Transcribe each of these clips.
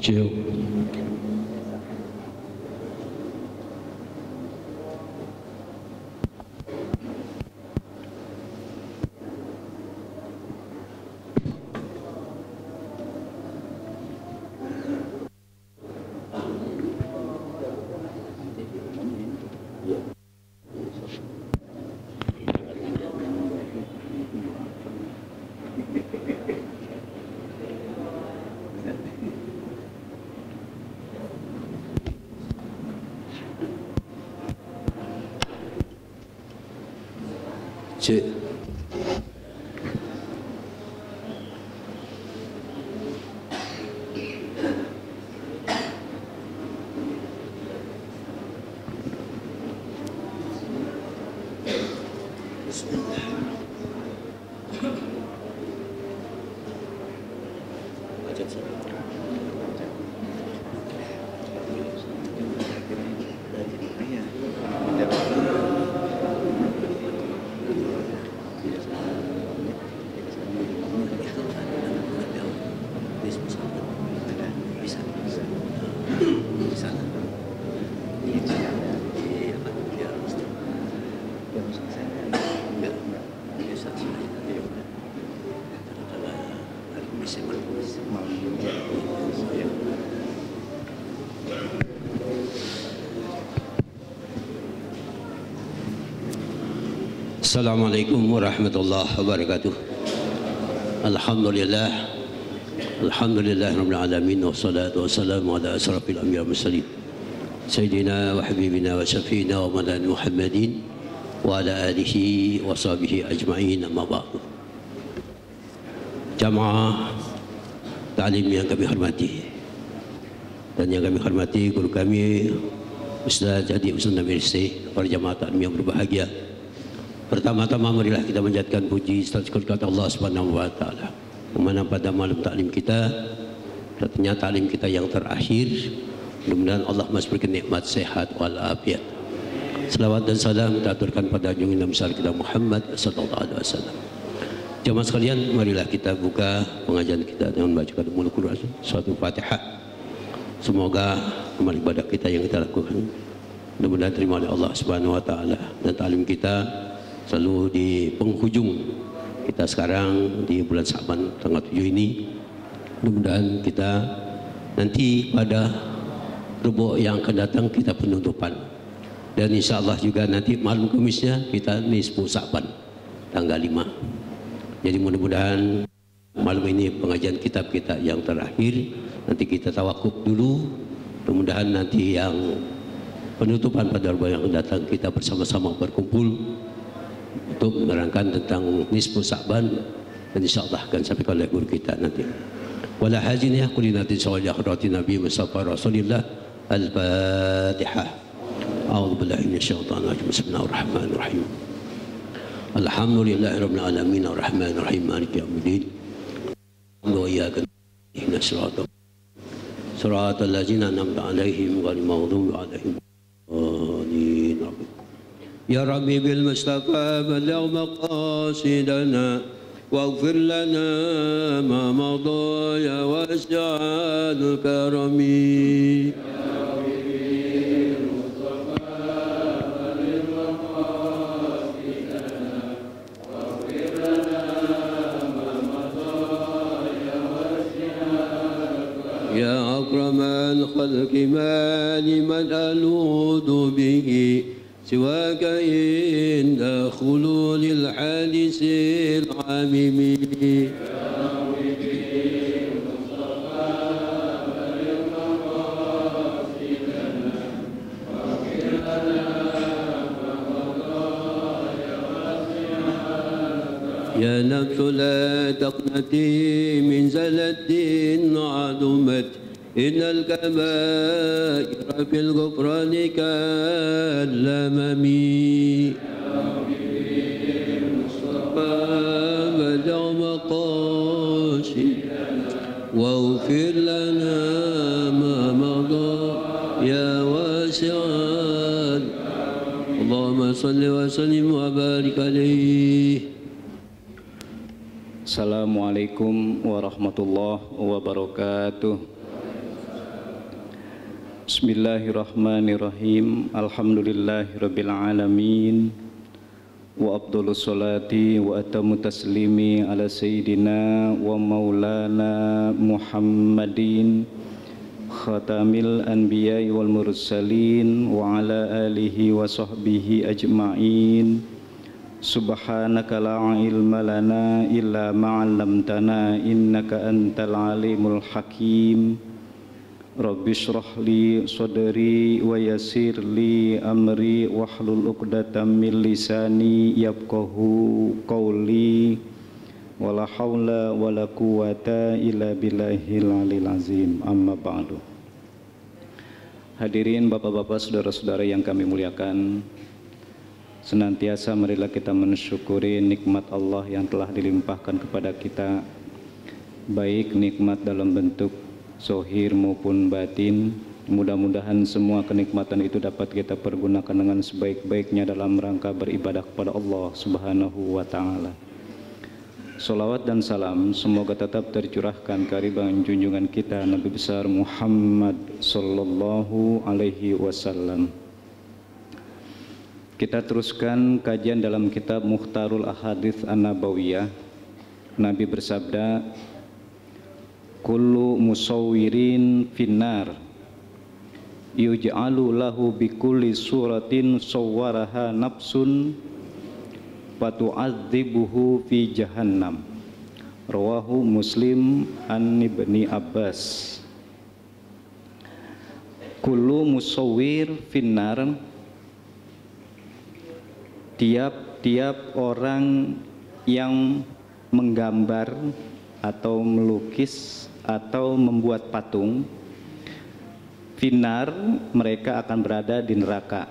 Chiều. Cik. Assalamualaikum warahmatullahi wabarakatuh. Alhamdulillah rabbil alamin, wassalatu wassalamu ala asrafil anbiya'i wal mursalin sayyidina wa habibina wa syafiina wa maulana Muhammadin wa ala alihi wa sahbihi ajma'in, amma ba'du. Jamaah ta'lim yang kami hormati dan yang kami hormati guru kami Ustaz Jadi Ustaz Nabil Sih, para jamaah ta'lim yang berbahagia. Pertama-tama marilah kita menjadikan puji serta syukur kepada Allah Subhanahu wa taala. Mana pada malam taklim kita, artinya taklim kita yang terakhir, mudah-mudahan Allah masih berikan nikmat sehat wal afiat. Selawat dan salam kita aturkan pada junjungan besar kita Muhammad sallallahu alaihi wasallam. Jemaah sekalian, marilah kita buka pengajian kita dengan membacakan mulut Quran suatu Fatihah. Semoga amal ibadah kita yang kita lakukan mudah-mudahan terima oleh Allah Subhanahu wa taala, dan taklim kita selalu di penghujung kita sekarang di bulan Sa'ban tanggal 7 ini. Mudah-mudahan kita nanti pada Rebo yang akan datang kita penutupan, dan insya Allah juga nanti malam Kamisnya kita nisfu Sa'ban tanggal 5. Jadi mudah-mudahan malam ini pengajian kitab kita yang terakhir, nanti kita tawakuf dulu. Mudah-mudahan nanti yang penutupan pada Rebo yang akan datang kita bersama-sama berkumpul untuk menerangkan tentang nisfu Sa'ban, dan insyaallah akan sampaikan oleh guru kita nanti. Wala hajiniyah kulinati sawajah khurati Nabi Mustafa Rasulillah. Al-Fatihah. A'udzu billahi minasyaitonir rajim. Bismillahirrahmanirrahim. Alhamdulillahi rabbil alamin arrahmanir rahim maliki yaumiddin. Wa iyyaka nasta'in. Shiratal ladzina an'amta 'alaihim ghairil maghdubi 'alaihim. يا ربي بالمصطفى بلغ مقاصدنا واغفر لنا ما مضى يا واسع الكرم. يا أكرم الخلق ما لمن ألوذ به سواك عند خلول الحادث العميم. يا نفس لا تقنطي من زلة عظمت إن الكبائر في الغفران كالأمم. بلغ مقاصدنا واغفر لنا ما مضى يا واسع. اللهم صل وسلم وبارك عليه. Assalamualaikum warahmatullahi wabarakatuh. Bismillahirrahmanirrahim. Alhamdulillahirabbil alamin. Wa afdhalus salati wa atamu taslimi ala sayyidina wa maulana Muhammadin khatamil anbiya'i wal mursalin wa ala alihi wa sahbihi ajma'in. Subhanaka la ilma lana illa ma 'allamtana innaka antal alimul hakim. Rabbi shrah li sadri wa yassir li amri wahlul 'uqdatam min lisani yafqahu qawli wala haula wala quwata illa billahil aliyil azim. Amma ba'du. Hadirin bapak-bapak, saudara-saudara yang kami muliakan, senantiasa marilah kita mensyukuri nikmat Allah yang telah dilimpahkan kepada kita, baik nikmat dalam bentuk zahir maupun batin. Mudah-mudahan semua kenikmatan itu dapat kita pergunakan dengan sebaik-baiknya dalam rangka beribadah kepada Allah Subhanahu wa ta'ala. Salawat dan salam semoga tetap tercurahkan ke ribuan junjungan kita Nabi besar Muhammad sallallahu alaihi wasallam. Kita teruskan kajian dalam kitab Mukhtarul Ahadits An-Nabawiyah. Nabi bersabda, kullu musawwirin finnar yuj'alu lahu bikulli suratin sawwaraha nafsun fatu'adzibuhu fi jahannam. Rawahu Muslim an Ibni Abbas. Kullu musawwir finnar, tiap-tiap orang yang menggambar atau melukis atau membuat patung, finnar, mereka akan berada di neraka.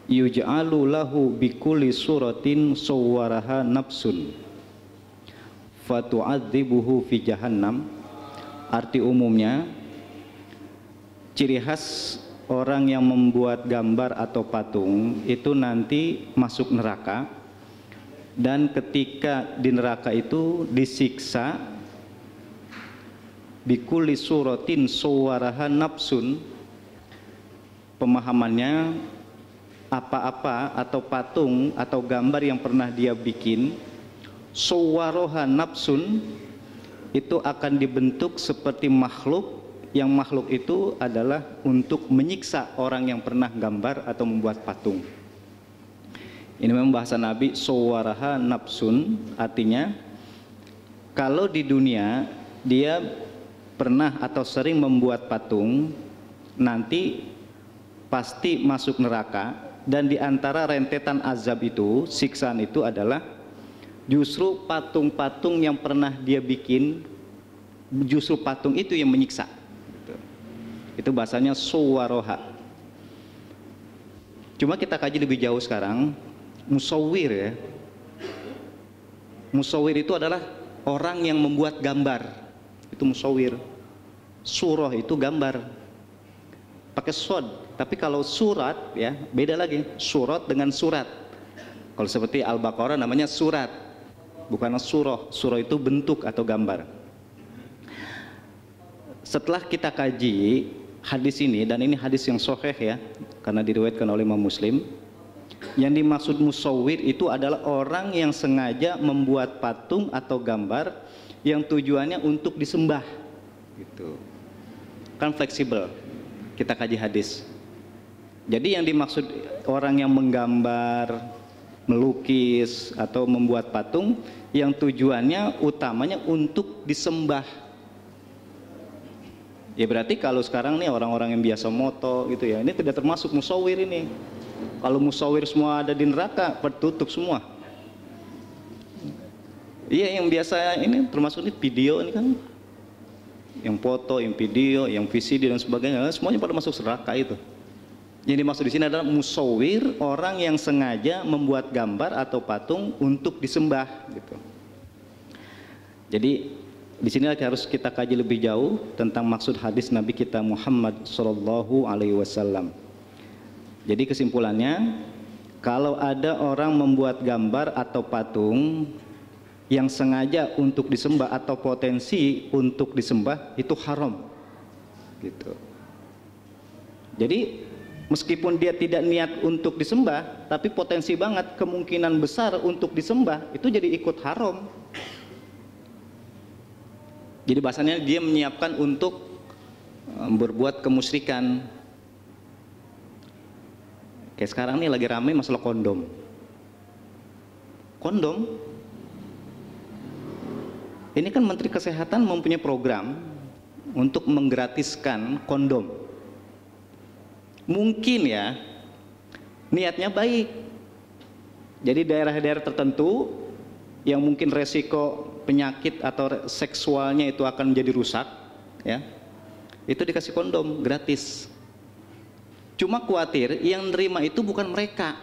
Yuj'alu lahu bikulli suratin sawwaraha nafsun fatu'adzibuhu fi jahannam. Arti umumnya, ciri khas orang yang membuat gambar atau patung itu nanti masuk neraka, dan ketika di neraka itu disiksa bikulli suratin sawwaraha nafsun. Pemahamannya, apa-apa atau patung atau gambar yang pernah dia bikin, sawwaraha nafsun, itu akan dibentuk seperti makhluk, yang makhluk itu adalah untuk menyiksa orang yang pernah gambar atau membuat patung. Ini memang bahasa Nabi, sawwaraha nafsun, artinya kalau di dunia dia pernah atau sering membuat patung, nanti pasti masuk neraka. Dan di antara rentetan azab itu, siksaan itu adalah justru patung-patung yang pernah dia bikin, justru patung itu yang menyiksa. Itu bahasanya sawwaraha. Cuma kita kaji lebih jauh sekarang. Musawwir, ya, musawwir itu adalah orang yang membuat gambar, itu musawwir. Surah itu gambar pakai sod, tapi kalau surat, ya, beda lagi. Surat dengan surat. Kalau seperti Al-Baqarah namanya surat, bukan surah. Surah itu bentuk atau gambar. Setelah kita kaji hadis ini, dan ini hadis yang sahih, ya, karena diriwayatkan oleh Imam Muslim. Yang dimaksud musawwir itu adalah orang yang sengaja membuat patung atau gambar yang tujuannya untuk disembah, gitu. Kan fleksibel kita kaji hadis. Jadi yang dimaksud orang yang menggambar, melukis atau membuat patung yang tujuannya utamanya untuk disembah. Ya berarti kalau sekarang nih orang-orang yang biasa moto gitu, ya, ini tidak termasuk musawwir ini. Kalau musawwir semua ada di neraka, tertutup semua. Iya, yang biasa ini termasuk ini video ini kan, yang foto, yang video, yang VCD dan sebagainya, semuanya pada masuk neraka itu. Yang dimaksud di sini adalah musawwir, orang yang sengaja membuat gambar atau patung untuk disembah, gitu. Jadi di sini harus kita kaji lebih jauh tentang maksud hadis Nabi kita Muhammad sallallahu alaihi wasallam. Jadi kesimpulannya, kalau ada orang membuat gambar atau patung yang sengaja untuk disembah atau potensi untuk disembah, itu haram. gitu. Jadi meskipun dia tidak niat untuk disembah, tapi potensi banget kemungkinan besar untuk disembah itu jadi ikut haram. Jadi bahasanya dia menyiapkan untuk berbuat kemusyrikan. Kayak sekarang nih lagi ramai masalah kondom. Kondom, ini kan Menteri Kesehatan mempunyai program untuk menggratiskan kondom. Mungkin ya niatnya baik. Jadi daerah-daerah tertentu yang mungkin resiko penyakit atau seksualnya itu akan menjadi rusak, ya, itu dikasih kondom gratis. Cuma khawatir yang nerima itu bukan mereka,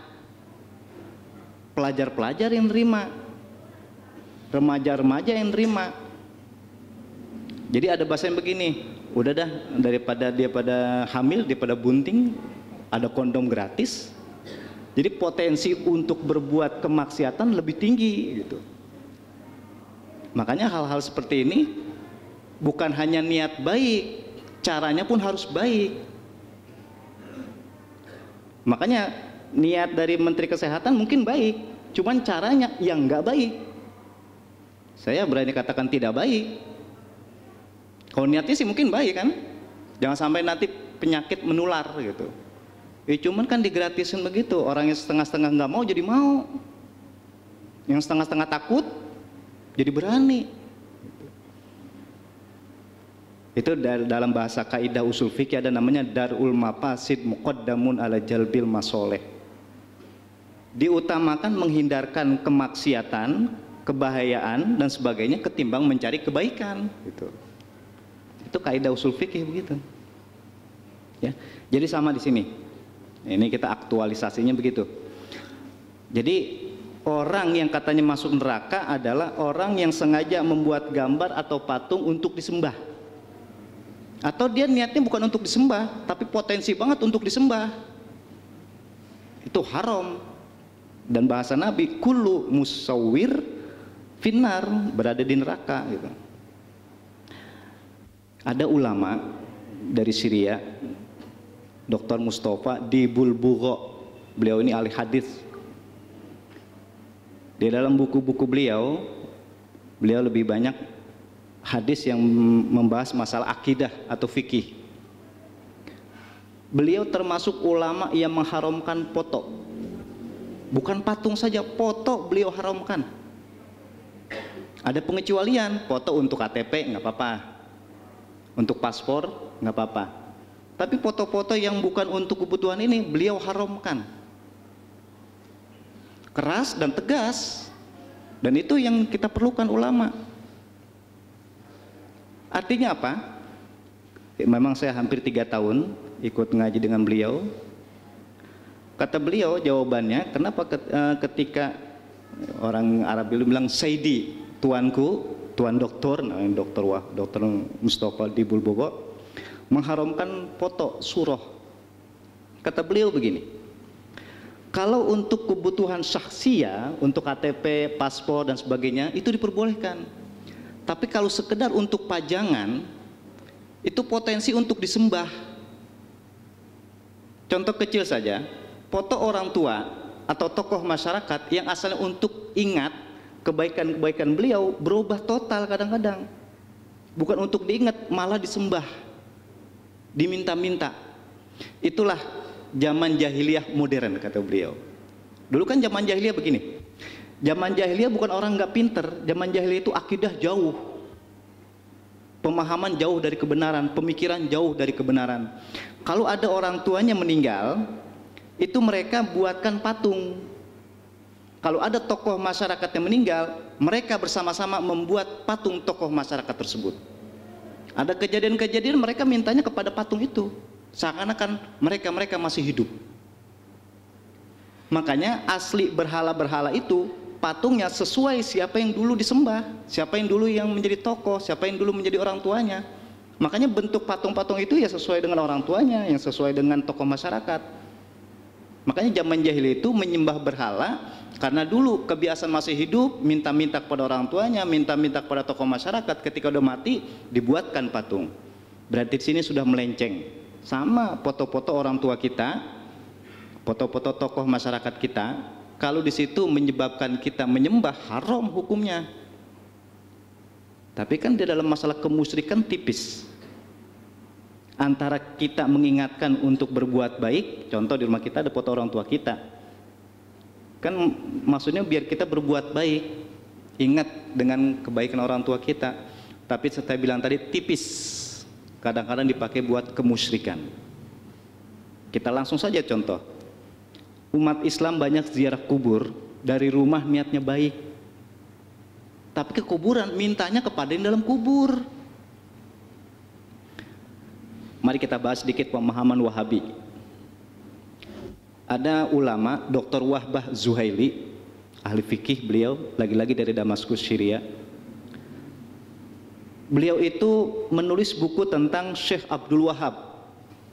pelajar-pelajar yang nerima, remaja-remaja yang nerima. Jadi ada bahasa yang begini, udah dah daripada dia pada hamil, daripada bunting, ada kondom gratis. Jadi potensi untuk berbuat kemaksiatan lebih tinggi gitu. Makanya hal-hal seperti ini bukan hanya niat baik, caranya pun harus baik. Makanya niat dari Menteri Kesehatan mungkin baik, cuman caranya yang nggak baik. Saya berani katakan tidak baik. Kalau niatnya sih mungkin baik kan, jangan sampai nanti penyakit menular gitu. Cuman kan digratisin begitu, orang yang setengah-setengah nggak mau jadi mau, yang setengah-setengah takut jadi berani. Itu dalam bahasa kaidah usul fikih ada namanya darul mafasid muqaddamun ala jalbil masoleh. Diutamakan menghindarkan kemaksiatan, kebahayaan dan sebagainya ketimbang mencari kebaikan. Gitu. Itu kaidah usul fikih begitu. Ya, jadi sama di sini. Ini kita aktualisasinya begitu. Jadi orang yang katanya masuk neraka adalah orang yang sengaja membuat gambar atau patung untuk disembah. Atau dia niatnya bukan untuk disembah, tapi potensi banget untuk disembah. Itu haram. Dan bahasa Nabi, kullu musawwir finnar, berada di neraka gitu. Ada ulama dari Syria, Dr. Mustafa di Bulbugho, beliau ini ahli hadis. Di dalam buku-buku beliau lebih banyak hadis yang membahas masalah akidah atau fikih. Beliau termasuk ulama yang mengharamkan foto. Bukan patung saja, foto beliau haramkan. Ada pengecualian, foto untuk KTP nggak apa-apa, untuk paspor nggak apa-apa. Tapi foto-foto yang bukan untuk kebutuhan ini beliau haramkan. Keras dan tegas. Dan itu yang kita perlukan ulama. Artinya apa? Memang saya hampir 3 tahun ikut ngaji dengan beliau. Kata beliau jawabannya, kenapa ketika orang Arab itu bilang Sayyidi, tuanku, tuan doktor, dokter Mustafa di Bulbugho mengharamkan foto surah. Kata beliau begini, kalau untuk kebutuhan syahsia, untuk KTP, paspor dan sebagainya itu diperbolehkan. Tapi kalau sekedar untuk pajangan, itu potensi untuk disembah. Contoh kecil saja, foto orang tua atau tokoh masyarakat yang asalnya untuk ingat kebaikan-kebaikan beliau berubah total kadang-kadang. Bukan untuk diingat, malah disembah, diminta-minta. Itulah zaman jahiliyah modern, kata beliau. Dulu kan zaman jahiliyah begini, zaman jahiliyah bukan orang nggak pinter, zaman jahiliyah itu akidah jauh, pemahaman jauh dari kebenaran, pemikiran jauh dari kebenaran. Kalau ada orang tuanya meninggal, itu mereka buatkan patung. Kalau ada tokoh masyarakat yang meninggal, mereka bersama-sama membuat patung tokoh masyarakat tersebut. Ada kejadian-kejadian mereka mintanya kepada patung itu, seakan-akan mereka masih hidup. Makanya asli berhala-berhala itu patungnya sesuai siapa yang dulu disembah, siapa yang dulu yang menjadi tokoh, siapa yang dulu menjadi orang tuanya. Makanya bentuk patung-patung itu ya sesuai dengan orang tuanya, yang sesuai dengan tokoh masyarakat. Makanya zaman jahiliyah itu menyembah berhala karena dulu kebiasaan masih hidup, minta-minta kepada orang tuanya, minta-minta kepada tokoh masyarakat. Ketika udah mati dibuatkan patung. Berarti di sini sudah melenceng. Sama foto-foto orang tua kita, foto-foto tokoh masyarakat kita, kalau di situ menyebabkan kita menyembah, haram hukumnya. Tapi kan di dalam masalah kemusyrikan tipis. Antara kita mengingatkan untuk berbuat baik, contoh di rumah kita ada foto orang tua kita, kan maksudnya biar kita berbuat baik, ingat dengan kebaikan orang tua kita. Tapi seperti saya bilang tadi, tipis, kadang-kadang dipakai buat kemusyrikan. Kita langsung saja contoh, umat Islam banyak ziarah kubur, dari rumah niatnya baik, tapi ke kuburan mintanya kepada yang dalam kubur. Mari kita bahas sedikit pemahaman Wahabi. Ada ulama, Dr. Wahbah Zuhaili, ahli fikih beliau, lagi-lagi dari Damaskus, Syria. Beliau itu menulis buku tentang Syekh Abdul Wahab,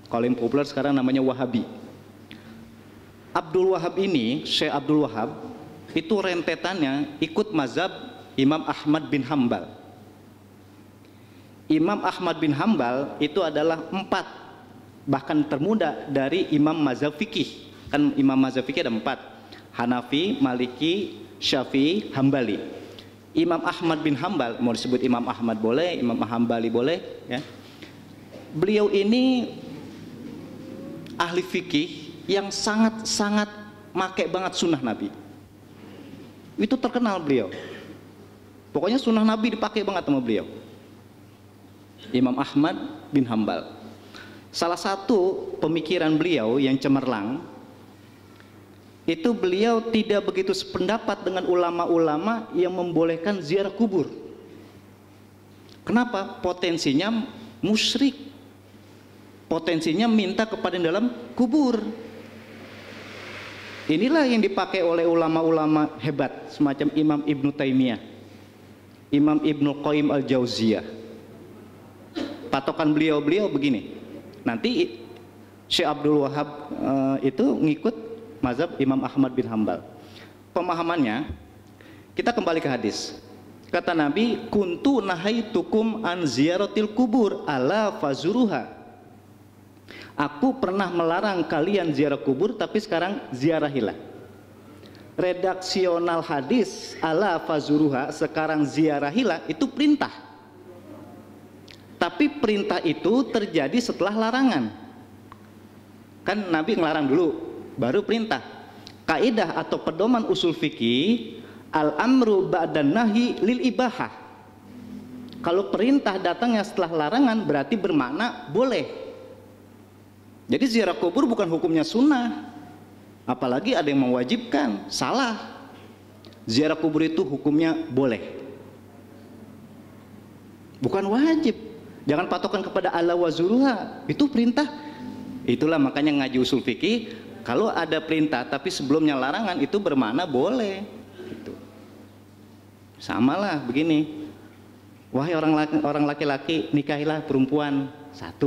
kalau yang populer sekarang namanya Wahabi. Abdul Wahab ini, Syekh Abdul Wahab, itu rentetannya ikut mazhab Imam Ahmad bin Hambal. Imam Ahmad bin Hambal itu adalah 4, bahkan termuda dari imam mazhab fikih. Kan imam mazhab fikih ada 4, Hanafi, Maliki, Syafi'i, Hambali. Imam Ahmad bin Hambal, mau disebut Imam Ahmad boleh, Imam Hambali boleh, ya. Beliau ini ahli fikih yang sangat-sangat make banget sunnah Nabi. Itu terkenal beliau. Pokoknya sunnah Nabi dipakai banget sama beliau. Imam Ahmad bin Hambal. Salah satu pemikiran beliau yang cemerlang, itu beliau tidak begitu sependapat dengan ulama-ulama yang membolehkan ziarah kubur. Kenapa? Potensinya musyrik, potensinya minta kepada yang dalam kubur. Inilah yang dipakai oleh ulama-ulama hebat semacam Imam Ibnu Taimiyah, Imam Ibnu Qayyim al-Jauziyah. Patokan beliau begini, nanti Syekh Abdul Wahab itu ngikut mazhab Imam Ahmad bin Hambal. Pemahamannya, kita kembali ke hadis. Kata Nabi, kuntu nahaitukum an ziyaratil kubur ala fazuruha. Aku pernah melarang kalian ziarah kubur, tapi sekarang ziarahilah. Redaksional hadis ala fazuruha, sekarang ziarahilah, itu perintah. Tapi perintah itu terjadi setelah larangan. Kan Nabi ngelarang dulu, baru perintah. Kaidah atau pedoman usul fikih, al-amru ba'dan nahi lil ibahah. Kalau perintah datangnya setelah larangan, berarti bermakna boleh. Jadi ziarah kubur bukan hukumnya sunnah, apalagi ada yang mewajibkan, salah. Ziarah kubur itu hukumnya boleh, bukan wajib. Jangan patokan kepada ala wazuruha, itu perintah. Itulah makanya ngaji usul fikih, kalau ada perintah tapi sebelumnya larangan, itu bermakna boleh. Gitu. Samalah begini, wahai orang laki-laki, nikahilah perempuan 1,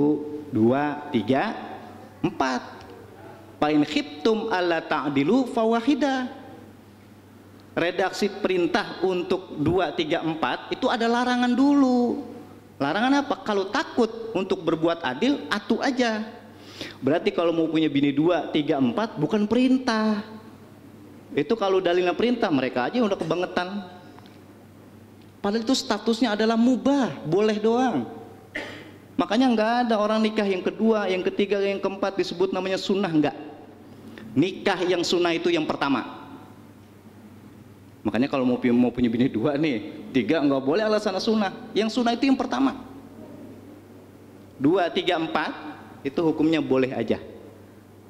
2, 3, 4. Pain khiftum alla ta'dilu fawahida. Redaksi perintah untuk 2, 3, 4 itu ada larangan dulu. Larangan apa? Kalau takut untuk berbuat adil, atu aja. Berarti kalau mau punya bini 2, 3, 4 bukan perintah. Itu kalau dalilnya perintah, mereka aja udah kebangetan. Padahal itu statusnya adalah mubah, boleh doang. Makanya nggak ada orang nikah yang kedua, yang ketiga, yang keempat disebut namanya sunnah, enggak. Nikah yang sunnah itu yang pertama. Makanya kalau mau punya bini 2 nih, 3 nggak boleh alasan sunnah. Yang sunnah itu yang pertama. 2, 3, 4 itu hukumnya boleh aja.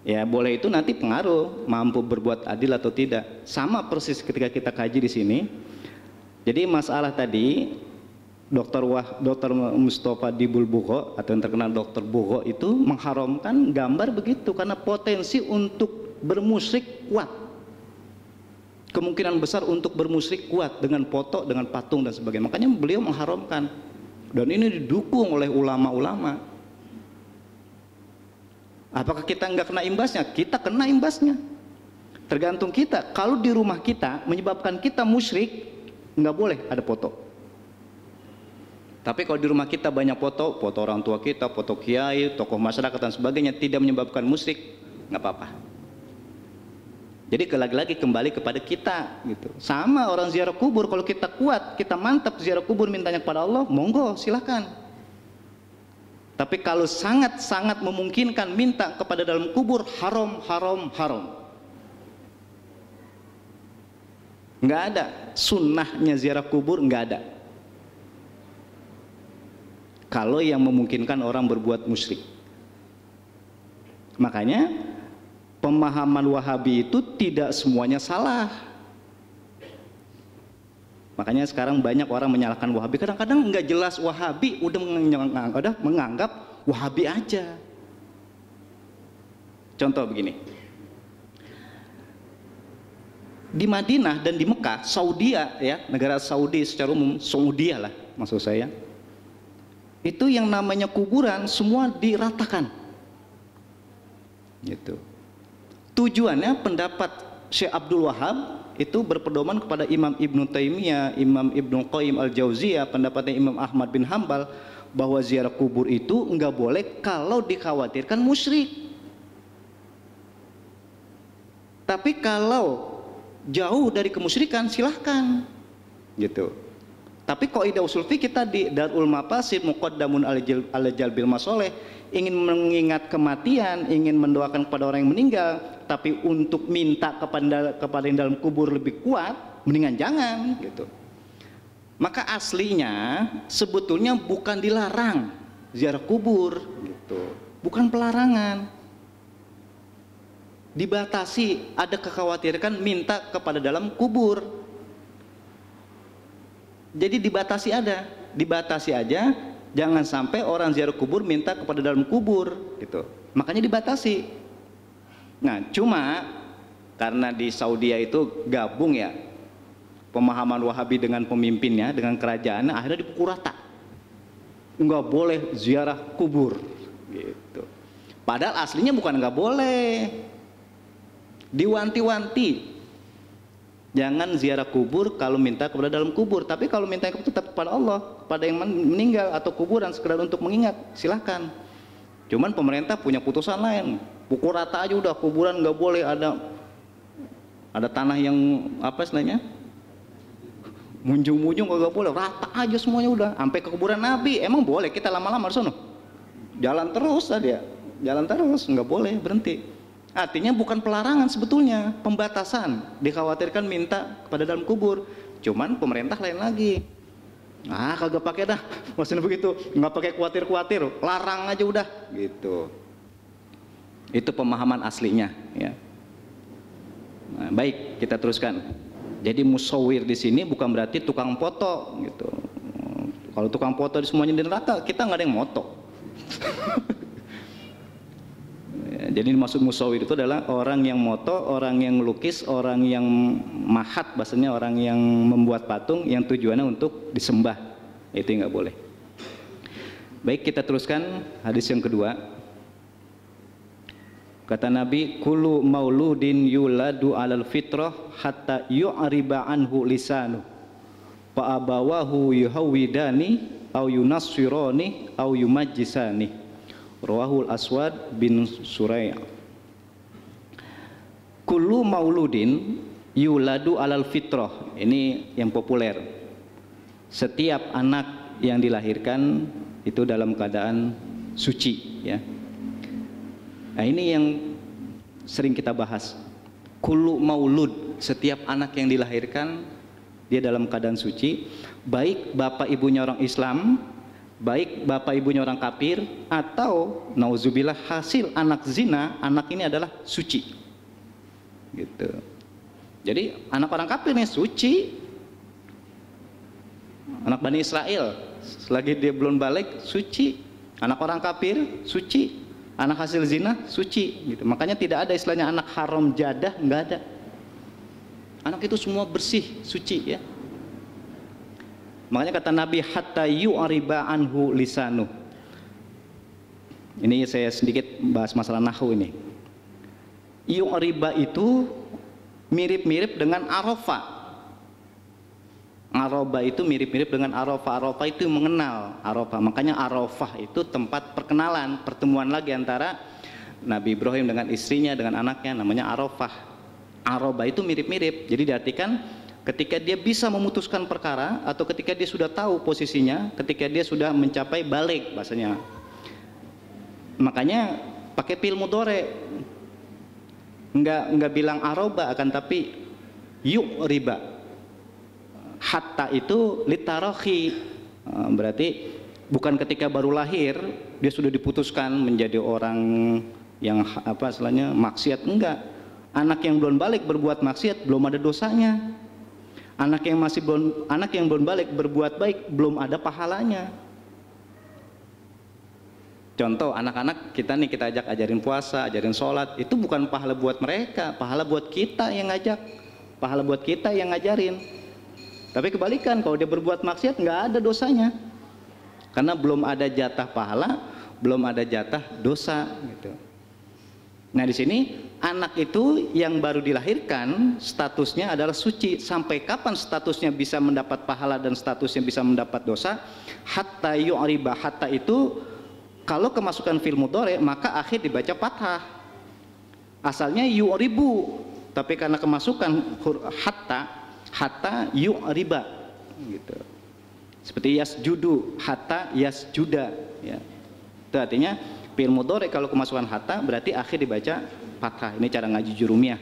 Ya boleh itu nanti pengaruh mampu berbuat adil atau tidak. Sama persis ketika kita kaji di sini. Jadi masalah tadi Dr. Mustafa Dibul Bugho atau yang terkenal Dr. Bugho itu mengharamkan gambar begitu karena potensi untuk bermusyrik kuat. Kemungkinan besar untuk bermusyrik kuat dengan foto, dengan patung dan sebagainya. Makanya beliau mengharamkan. Dan ini didukung oleh ulama-ulama. Apakah kita nggak kena imbasnya? Kita kena imbasnya. Tergantung kita. Kalau di rumah kita menyebabkan kita musyrik, nggak boleh ada foto. Tapi kalau di rumah kita banyak foto orang tua kita, foto kiai, tokoh masyarakat dan sebagainya, tidak menyebabkan musyrik, nggak apa-apa. Jadi lagi-lagi kembali kepada kita gitu. Sama orang ziarah kubur, kalau kita kuat, kita mantap ziarah kubur mintanya kepada Allah, monggo silakan. Tapi kalau sangat-sangat memungkinkan minta kepada dalam kubur, haram. Nggak ada sunnahnya ziarah kubur, nggak ada. Kalau yang memungkinkan orang berbuat musyrik. Makanya pemahaman Wahabi itu tidak semuanya salah. Makanya sekarang banyak orang menyalahkan Wahabi. Kadang-kadang nggak jelas Wahabi, udah menganggap Wahabi aja. Contoh begini. Di Madinah dan di Mekah, Saudi ya, negara Saudi secara umum, Saudi lah maksud saya. Itu yang namanya kuburan semua diratakan. Gitu. Tujuannya pendapat Syekh Abdul Wahab itu berpedoman kepada Imam Ibnu Taimiyah, Imam Ibnu Qayyim Al-Jauziyah, pendapatnya Imam Ahmad bin Hambal, bahwa ziarah kubur itu enggak boleh kalau dikhawatirkan musyrik. Tapi kalau jauh dari kemusyrikan silahkan. Gitu. Tapi kaidah usul fiqh kita di Darul Mafasid Muqaddamun ala Jalbil Masoleh, ingin mengingat kematian, ingin mendoakan kepada orang yang meninggal, tapi untuk minta kepada yang dalam kubur lebih kuat, mendingan jangan gitu. Maka aslinya sebetulnya bukan dilarang ziarah kubur gitu. Bukan pelarangan. Dibatasi, ada kekhawatiran minta kepada dalam kubur. Jadi dibatasi aja, jangan sampai orang ziarah kubur minta kepada dalam kubur gitu. Makanya dibatasi. Nah, cuma karena di Saudi itu gabung ya pemahaman Wahabi dengan pemimpinnya, dengan kerajaannya, akhirnya dipukul rata. Nggak boleh ziarah kubur gitu. Padahal aslinya bukan nggak boleh. Diwanti-wanti. Jangan ziarah kubur kalau minta kepada dalam kubur, tapi kalau minta tetap kepada Allah, kepada yang meninggal atau kuburan sekedar untuk mengingat, silahkan. Cuman pemerintah punya putusan lain, pukul rata aja udah, kuburan nggak boleh ada tanah yang apa istilahnya, munjung-munjung nggak boleh, rata aja semuanya udah, sampai ke kuburan Nabi. Emang boleh kita lama-lama sono? Jalan terus tadi ya, jalan terus, nggak boleh berhenti. Artinya bukan pelarangan sebetulnya, pembatasan. Dikhawatirkan minta kepada dalam kubur. Cuman pemerintah lain lagi. Ah, kagak pakai dah. Maksudnya begitu, nggak pakai khawatir-khawatir, larang aja udah gitu. Itu pemahaman aslinya ya. Nah, baik, kita teruskan. Jadi musawwir di sini bukan berarti tukang foto gitu. Kalau tukang foto semuanya di neraka, kita nggak ada yang moto. Jadi maksud musawwir itu adalah orang yang moto, orang yang melukis, orang yang mahat, bahasanya orang yang membuat patung yang tujuannya untuk disembah. Itu nggak boleh. Baik, kita teruskan hadis yang kedua. Kata Nabi, kullu mauludin yuladu alal fitrah hatta yu'riba anhu lisanu fa abawahu yuhawidani au yunassirani au yumajjisani. Rawahul Aswad bin Surai'. Kullu mauludin yuladu alal fitrah. Ini yang populer. Setiap anak yang dilahirkan itu dalam keadaan suci ya. Nah, ini yang sering kita bahas. Kullu maulud, setiap anak yang dilahirkan dia dalam keadaan suci, baik bapak ibunya orang Islam, baik bapak ibunya orang kafir, atau nauzubillah hasil anak zina, anak ini adalah suci gitu. Jadi anak orang kafir ini suci, anak Bani Israel selagi dia belum balik suci, anak orang kafir suci, anak hasil zina suci gitu. Makanya tidak ada istilahnya anak haram jadah, nggak ada. Anak itu semua bersih, suci ya. Makanya kata Nabi, hatta yu'riba anhu lisanu. Ini saya sedikit bahas masalah nahwu ini. Yu'riba itu mirip-mirip dengan arafa. Aroba itu mirip-mirip dengan Arafah. Arafah itu mengenal Arafah. Makanya Arafah itu tempat perkenalan, pertemuan lagi antara Nabi Ibrahim dengan istrinya, dengan anaknya, namanya Arafah. Aroba itu mirip-mirip. Jadi diartikan ketika dia bisa memutuskan perkara, atau ketika dia sudah tahu posisinya, ketika dia sudah mencapai balik bahasanya. Makanya pakai fi'il mudhari. Enggak bilang aroba, akan tapi yuk riba. Hatta itu litarahi, berarti bukan ketika baru lahir dia sudah diputuskan menjadi orang yang apa istilahnya maksiat, enggak. Anak yang belum balik berbuat maksiat belum ada dosanya. Anak yang belum balik berbuat baik belum ada pahalanya. Contoh, anak-anak kita nih, kita ajak ajarin puasa, ajarin sholat, itu bukan pahala buat mereka, pahala buat kita yang ngajak, pahala buat kita yang ngajarin. Tapi kebalikan, kalau dia berbuat maksiat nggak ada dosanya, karena belum ada jatah pahala, belum ada jatah dosa gitu. Nah di sini anak itu yang baru dilahirkan statusnya adalah suci. Sampai kapan statusnya bisa mendapat pahala dan statusnya bisa mendapat dosa? Hatta yu'riba. Hatta itu kalau kemasukan fi'il mudhari maka akhir dibaca fathah. Asalnya yu'ribu, tapi karena kemasukan hatta yu'riba gitu. Seperti yasjudu, hatta yasjuda ya. Itu artinya fi'il mudhari kalau kemasukan hatta berarti akhir dibaca fathah. Ini cara ngaji jurumiyah.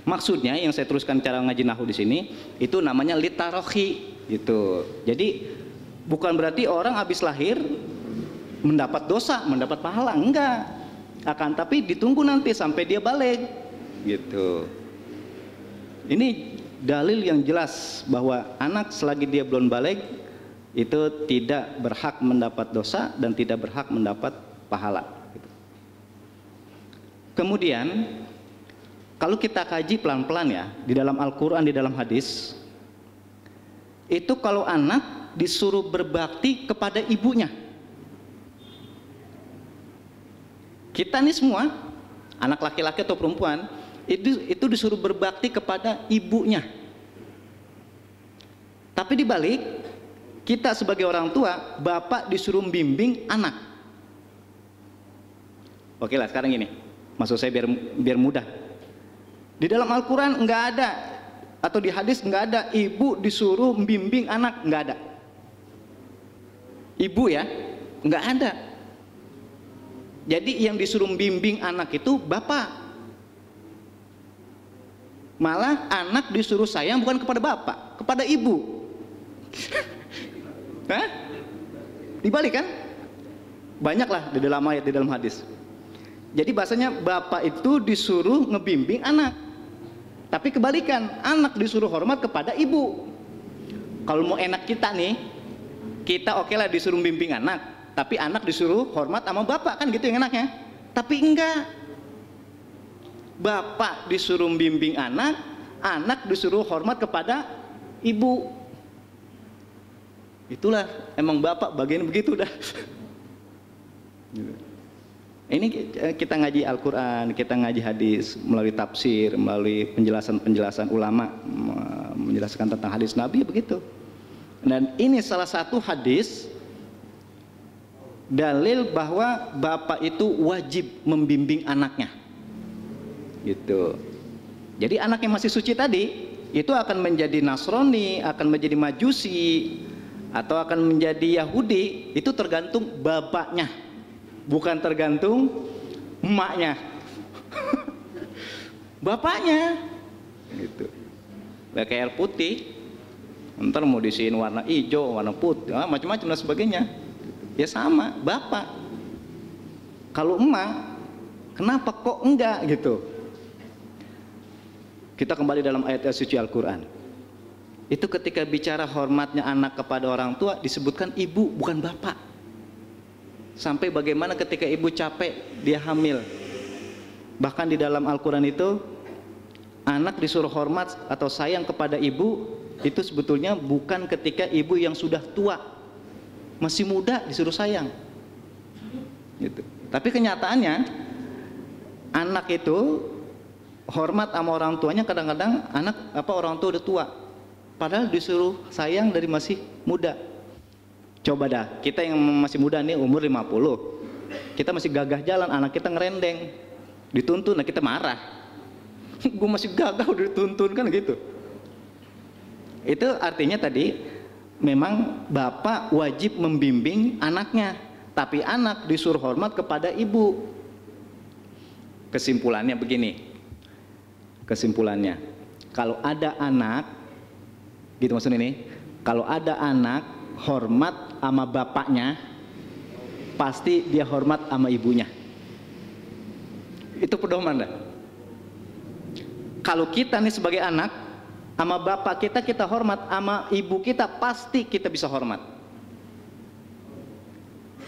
Maksudnya yang saya teruskan cara ngaji nahwu di sini itu namanya litarahi gitu. Jadi bukan berarti orang habis lahir mendapat dosa, mendapat pahala, enggak. Akan tapi ditunggu nanti sampai dia balik gitu. Ini dalil yang jelas bahwa anak selagi dia belum balik itu tidak berhak mendapat dosa dan tidak berhak mendapat pahala. Kemudian kalau kita kaji pelan-pelan ya, di dalam Al-Quran, di dalam hadis, itu kalau anak disuruh berbakti kepada ibunya, kita nih semua, anak laki-laki atau perempuan, itu disuruh berbakti kepada ibunya. Tapi dibalik, kita sebagai orang tua, bapak disuruh membimbing anak. Oke lah, sekarang gini, maksud saya biar mudah. Di dalam Al-Quran nggak ada, atau di hadis nggak ada ibu disuruh membimbing anak, nggak ada. Ibu ya, nggak ada. Jadi yang disuruh membimbing anak itu bapak. Malah anak disuruh sayang bukan kepada bapak, kepada ibu. Hah? Dibalik kan? Banyaklah di dalam ayat, di dalam hadis. Jadi bahasanya bapak itu disuruh ngebimbing anak. Tapi kebalikan, anak disuruh hormat kepada ibu. Kalau mau enak kita nih, kita oke lah disuruh membimbing anak, tapi anak disuruh hormat sama bapak, kan gitu yang enaknya. Tapi enggak. Bapak disuruh membimbing anak, anak disuruh hormat kepada ibu. Itulah emang bapak bagian begitu dah. Ini kita ngaji Al-Quran, kita ngaji hadis melalui tafsir, melalui penjelasan-penjelasan ulama menjelaskan tentang hadis Nabi begitu. Dan ini salah satu hadis dalil bahwa bapak itu wajib membimbing anaknya. Gitu. Jadi anak yang masih suci tadi itu akan menjadi Nasrani, akan menjadi Majusi, atau akan menjadi Yahudi, itu tergantung bapaknya, bukan tergantung emaknya. Bapaknya gitu. Kayak air putih, ntar mau disiin warna hijau, warna putih, macam-macam dan sebagainya. Ya sama, bapak. Kalau emak, kenapa kok enggak gitu? Kita kembali dalam ayat-ayat suci Al-Quran. Itu ketika bicara hormatnya anak kepada orang tua disebutkan ibu, bukan bapak. Sampai bagaimana ketika ibu capek, dia hamil. Bahkan di dalam Al-Quran itu, anak disuruh hormat atau sayang kepada ibu, itu sebetulnya bukan ketika ibu yang sudah tua, masih muda disuruh sayang. Gitu. Tapi kenyataannya, anak itu hormat sama orang tuanya kadang-kadang orang tua udah tua. padahal disuruh sayang dari masih muda. Coba dah, kita yang masih muda nih umur 50, kita masih gagah jalan, anak kita ngerendeng, dituntun, nah kita marah. Gue masih gagah udah dituntun kan gitu. Itu artinya tadi memang bapak wajib membimbing anaknya, tapi anak disuruh hormat kepada ibu. Kesimpulannya begini, kesimpulannya kalau ada anak, gitu maksudnya ini, kalau ada anak hormat sama bapaknya, pasti dia hormat sama ibunya. Itu pedoman dah. Kalau kita nih sebagai anak, sama bapak kita hormat, sama ibu kita pasti kita bisa hormat.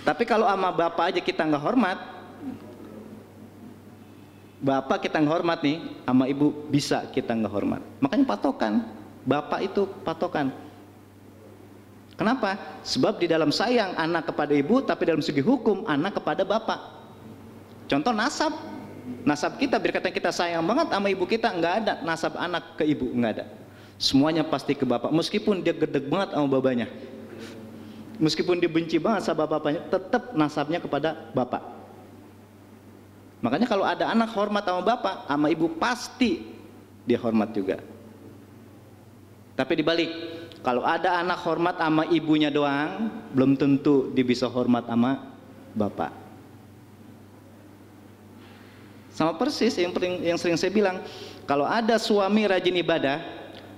Tapi kalau sama bapak aja kita nggak hormat, bapak kita nggak hormat nih, sama ibu bisa kita nggak hormat. Makanya patokan, bapak itu patokan. Kenapa? Sebab di dalam sayang anak kepada ibu, tapi dalam segi hukum anak kepada bapak. Contoh nasab, nasab kita berkata kita sayang banget sama ibu kita, nggak ada nasab anak ke ibu, nggak ada. Semuanya pasti ke bapak, meskipun dia gedeg banget sama babanya, meskipun dia benci banget sama bapaknya, tetap nasabnya kepada bapak. Makanya kalau ada anak hormat sama bapak, sama ibu pasti dia hormat juga. Tapi dibalik, kalau ada anak hormat sama ibunya doang, belum tentu dia bisa hormat sama bapak. Sama persis yang sering saya bilang, kalau ada suami rajin ibadah,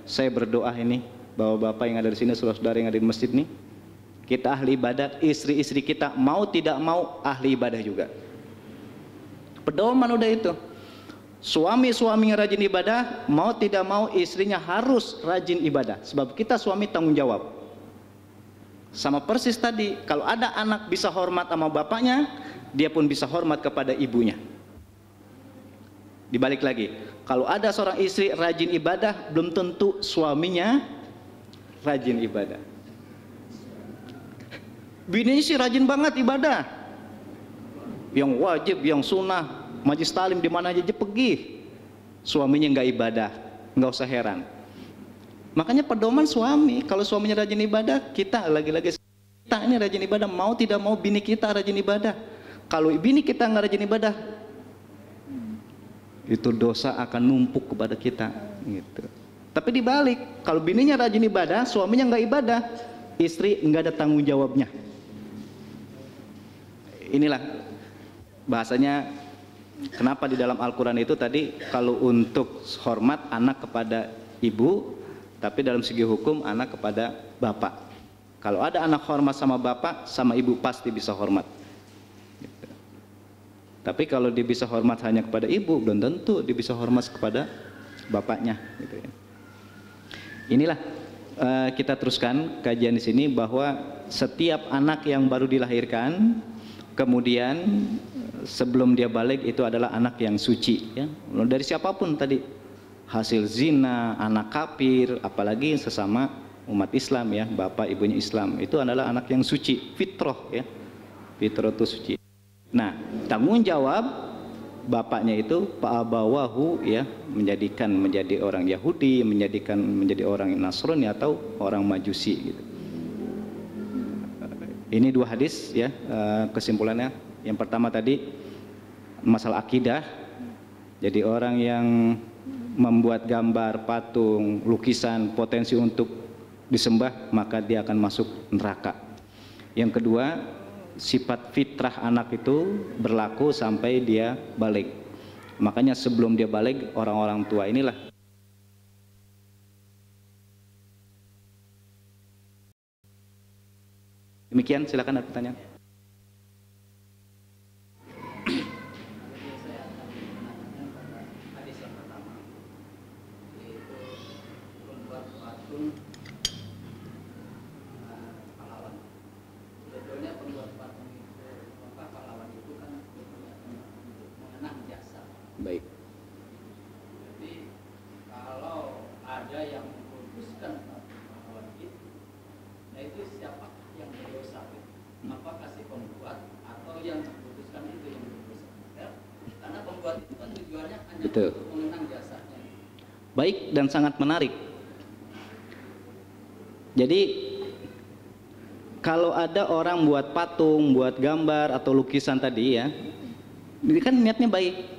saya berdoa ini bahwa bapak yang ada di sini, saudara-saudara yang ada di masjid nih, kita ahli ibadah, istri-istri kita mau tidak mau ahli ibadah juga. Pedoman udah itu. Suami-suami yang rajin ibadah, mau tidak mau istrinya harus rajin ibadah, sebab kita suami tanggung jawab. Sama persis tadi, kalau ada anak bisa hormat sama bapaknya, dia pun bisa hormat kepada ibunya. Dibalik lagi, kalau ada seorang istri rajin ibadah, belum tentu suaminya rajin ibadah. Bininya sih rajin banget ibadah, yang wajib, yang sunnah, majlis talim di mana aja pergi, suaminya nggak ibadah, nggak usah heran. Makanya pedoman suami, kalau suaminya rajin ibadah, kita lagi-lagi kita ini rajin ibadah, mau tidak mau bini kita rajin ibadah. Kalau bini kita nggak rajin ibadah, itu dosa akan numpuk kepada kita, gitu. Tapi dibalik, kalau bininya rajin ibadah, suaminya nggak ibadah, istri nggak ada tanggung jawabnya. Inilah bahasanya. Kenapa di dalam Al-Quran itu tadi kalau untuk hormat anak kepada ibu, tapi dalam segi hukum anak kepada bapak. Kalau ada anak hormat sama bapak, sama ibu pasti bisa hormat. Gitu. Tapi kalau dia bisa hormat hanya kepada ibu, belum tentu dia bisa hormat kepada bapaknya. Gitu ya. Inilah kita teruskan kajian di sini bahwa setiap anak yang baru dilahirkan, kemudian sebelum dia balik itu adalah anak yang suci, ya. Dari siapapun tadi, hasil zina, anak kafir, apalagi sesama umat Islam, ya, bapak ibunya Islam, itu adalah anak yang suci, fitrah, ya, fitrah itu suci. Nah, tanggung jawab bapaknya itu fa'abawahu, ya, menjadi orang Yahudi, menjadi orang Nasrani atau orang Majusi, gitu. Ini dua hadis, ya, kesimpulannya. Yang pertama tadi masalah akidah, jadi orang yang membuat gambar, patung, lukisan potensi untuk disembah, maka dia akan masuk neraka. Yang kedua, sifat fitrah anak itu berlaku sampai dia balik. Makanya sebelum dia balik, orang-orang tua inilah demikian. Silakan ada pertanyaan. Baik. Jadi kalau ada yang memutuskan pahlawan itu, nah itu siapa yang berdosa? Apakah si pembuat atau yang memutuskan itu yang berdosa? Ya? Karena pembuat itu kan tujuannya hanya Betul. untuk mengenang jasanya. Baik, dan sangat menarik. Jadi kalau ada orang buat patung, buat gambar atau lukisan tadi ya, ini kan niatnya baik.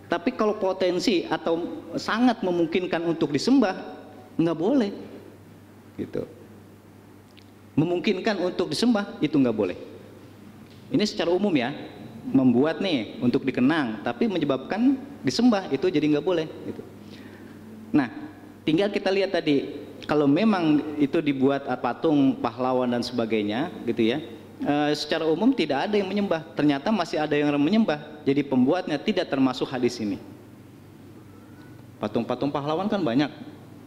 Tapi kalau potensi atau sangat memungkinkan untuk disembah, nggak boleh. Gitu. Memungkinkan untuk disembah itu nggak boleh. Ini secara umum ya, membuat nih untuk dikenang, tapi menyebabkan disembah itu jadi nggak boleh. Gitu. Nah, tinggal kita lihat tadi, kalau memang itu dibuat patung pahlawan dan sebagainya, gitu ya, secara umum tidak ada yang menyembah. Ternyata masih ada yang menyembah. Jadi pembuatnya tidak termasuk hadis ini. Patung-patung pahlawan kan banyak,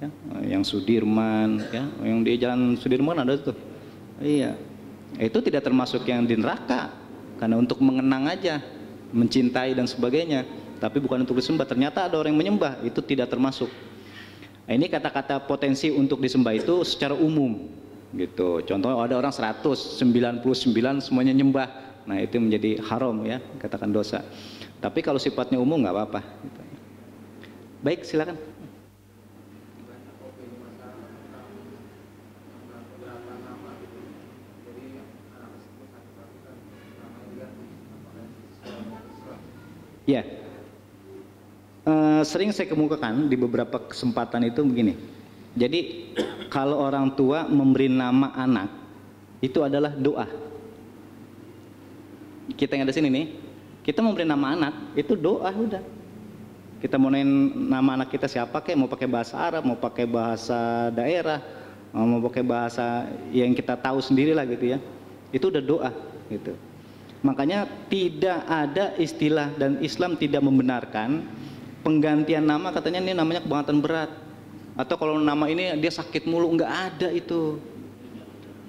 ya, yang Sudirman, ya, yang di Jalan Sudirman ada tuh. Iya, itu tidak termasuk yang di neraka, karena untuk mengenang aja, mencintai dan sebagainya. Tapi bukan untuk disembah. Ternyata ada orang yang menyembah, itu tidak termasuk. Nah, ini kata-kata potensi untuk disembah itu secara umum, gitu. Contohnya ada orang 199 semuanya nyembah, nah itu menjadi haram ya, katakan dosa. Tapi kalau sifatnya umum nggak apa-apa. Gitu. Baik, silakan. Ya, sering saya kemukakan di beberapa kesempatan itu begini. Jadi kalau orang tua memberi nama anak itu adalah doa. Kita yang ada sini nih, kita memberi nama anak itu doa udah. Kita mau nama anak kita siapa kayak, mau pakai bahasa Arab, mau pakai bahasa daerah, mau pakai bahasa yang kita tahu sendiri lah gitu ya. Itu udah doa gitu. Makanya tidak ada istilah dan Islam tidak membenarkan penggantian nama, katanya ini namanya kebangetan berat. Atau kalau nama ini dia sakit mulu, nggak ada itu.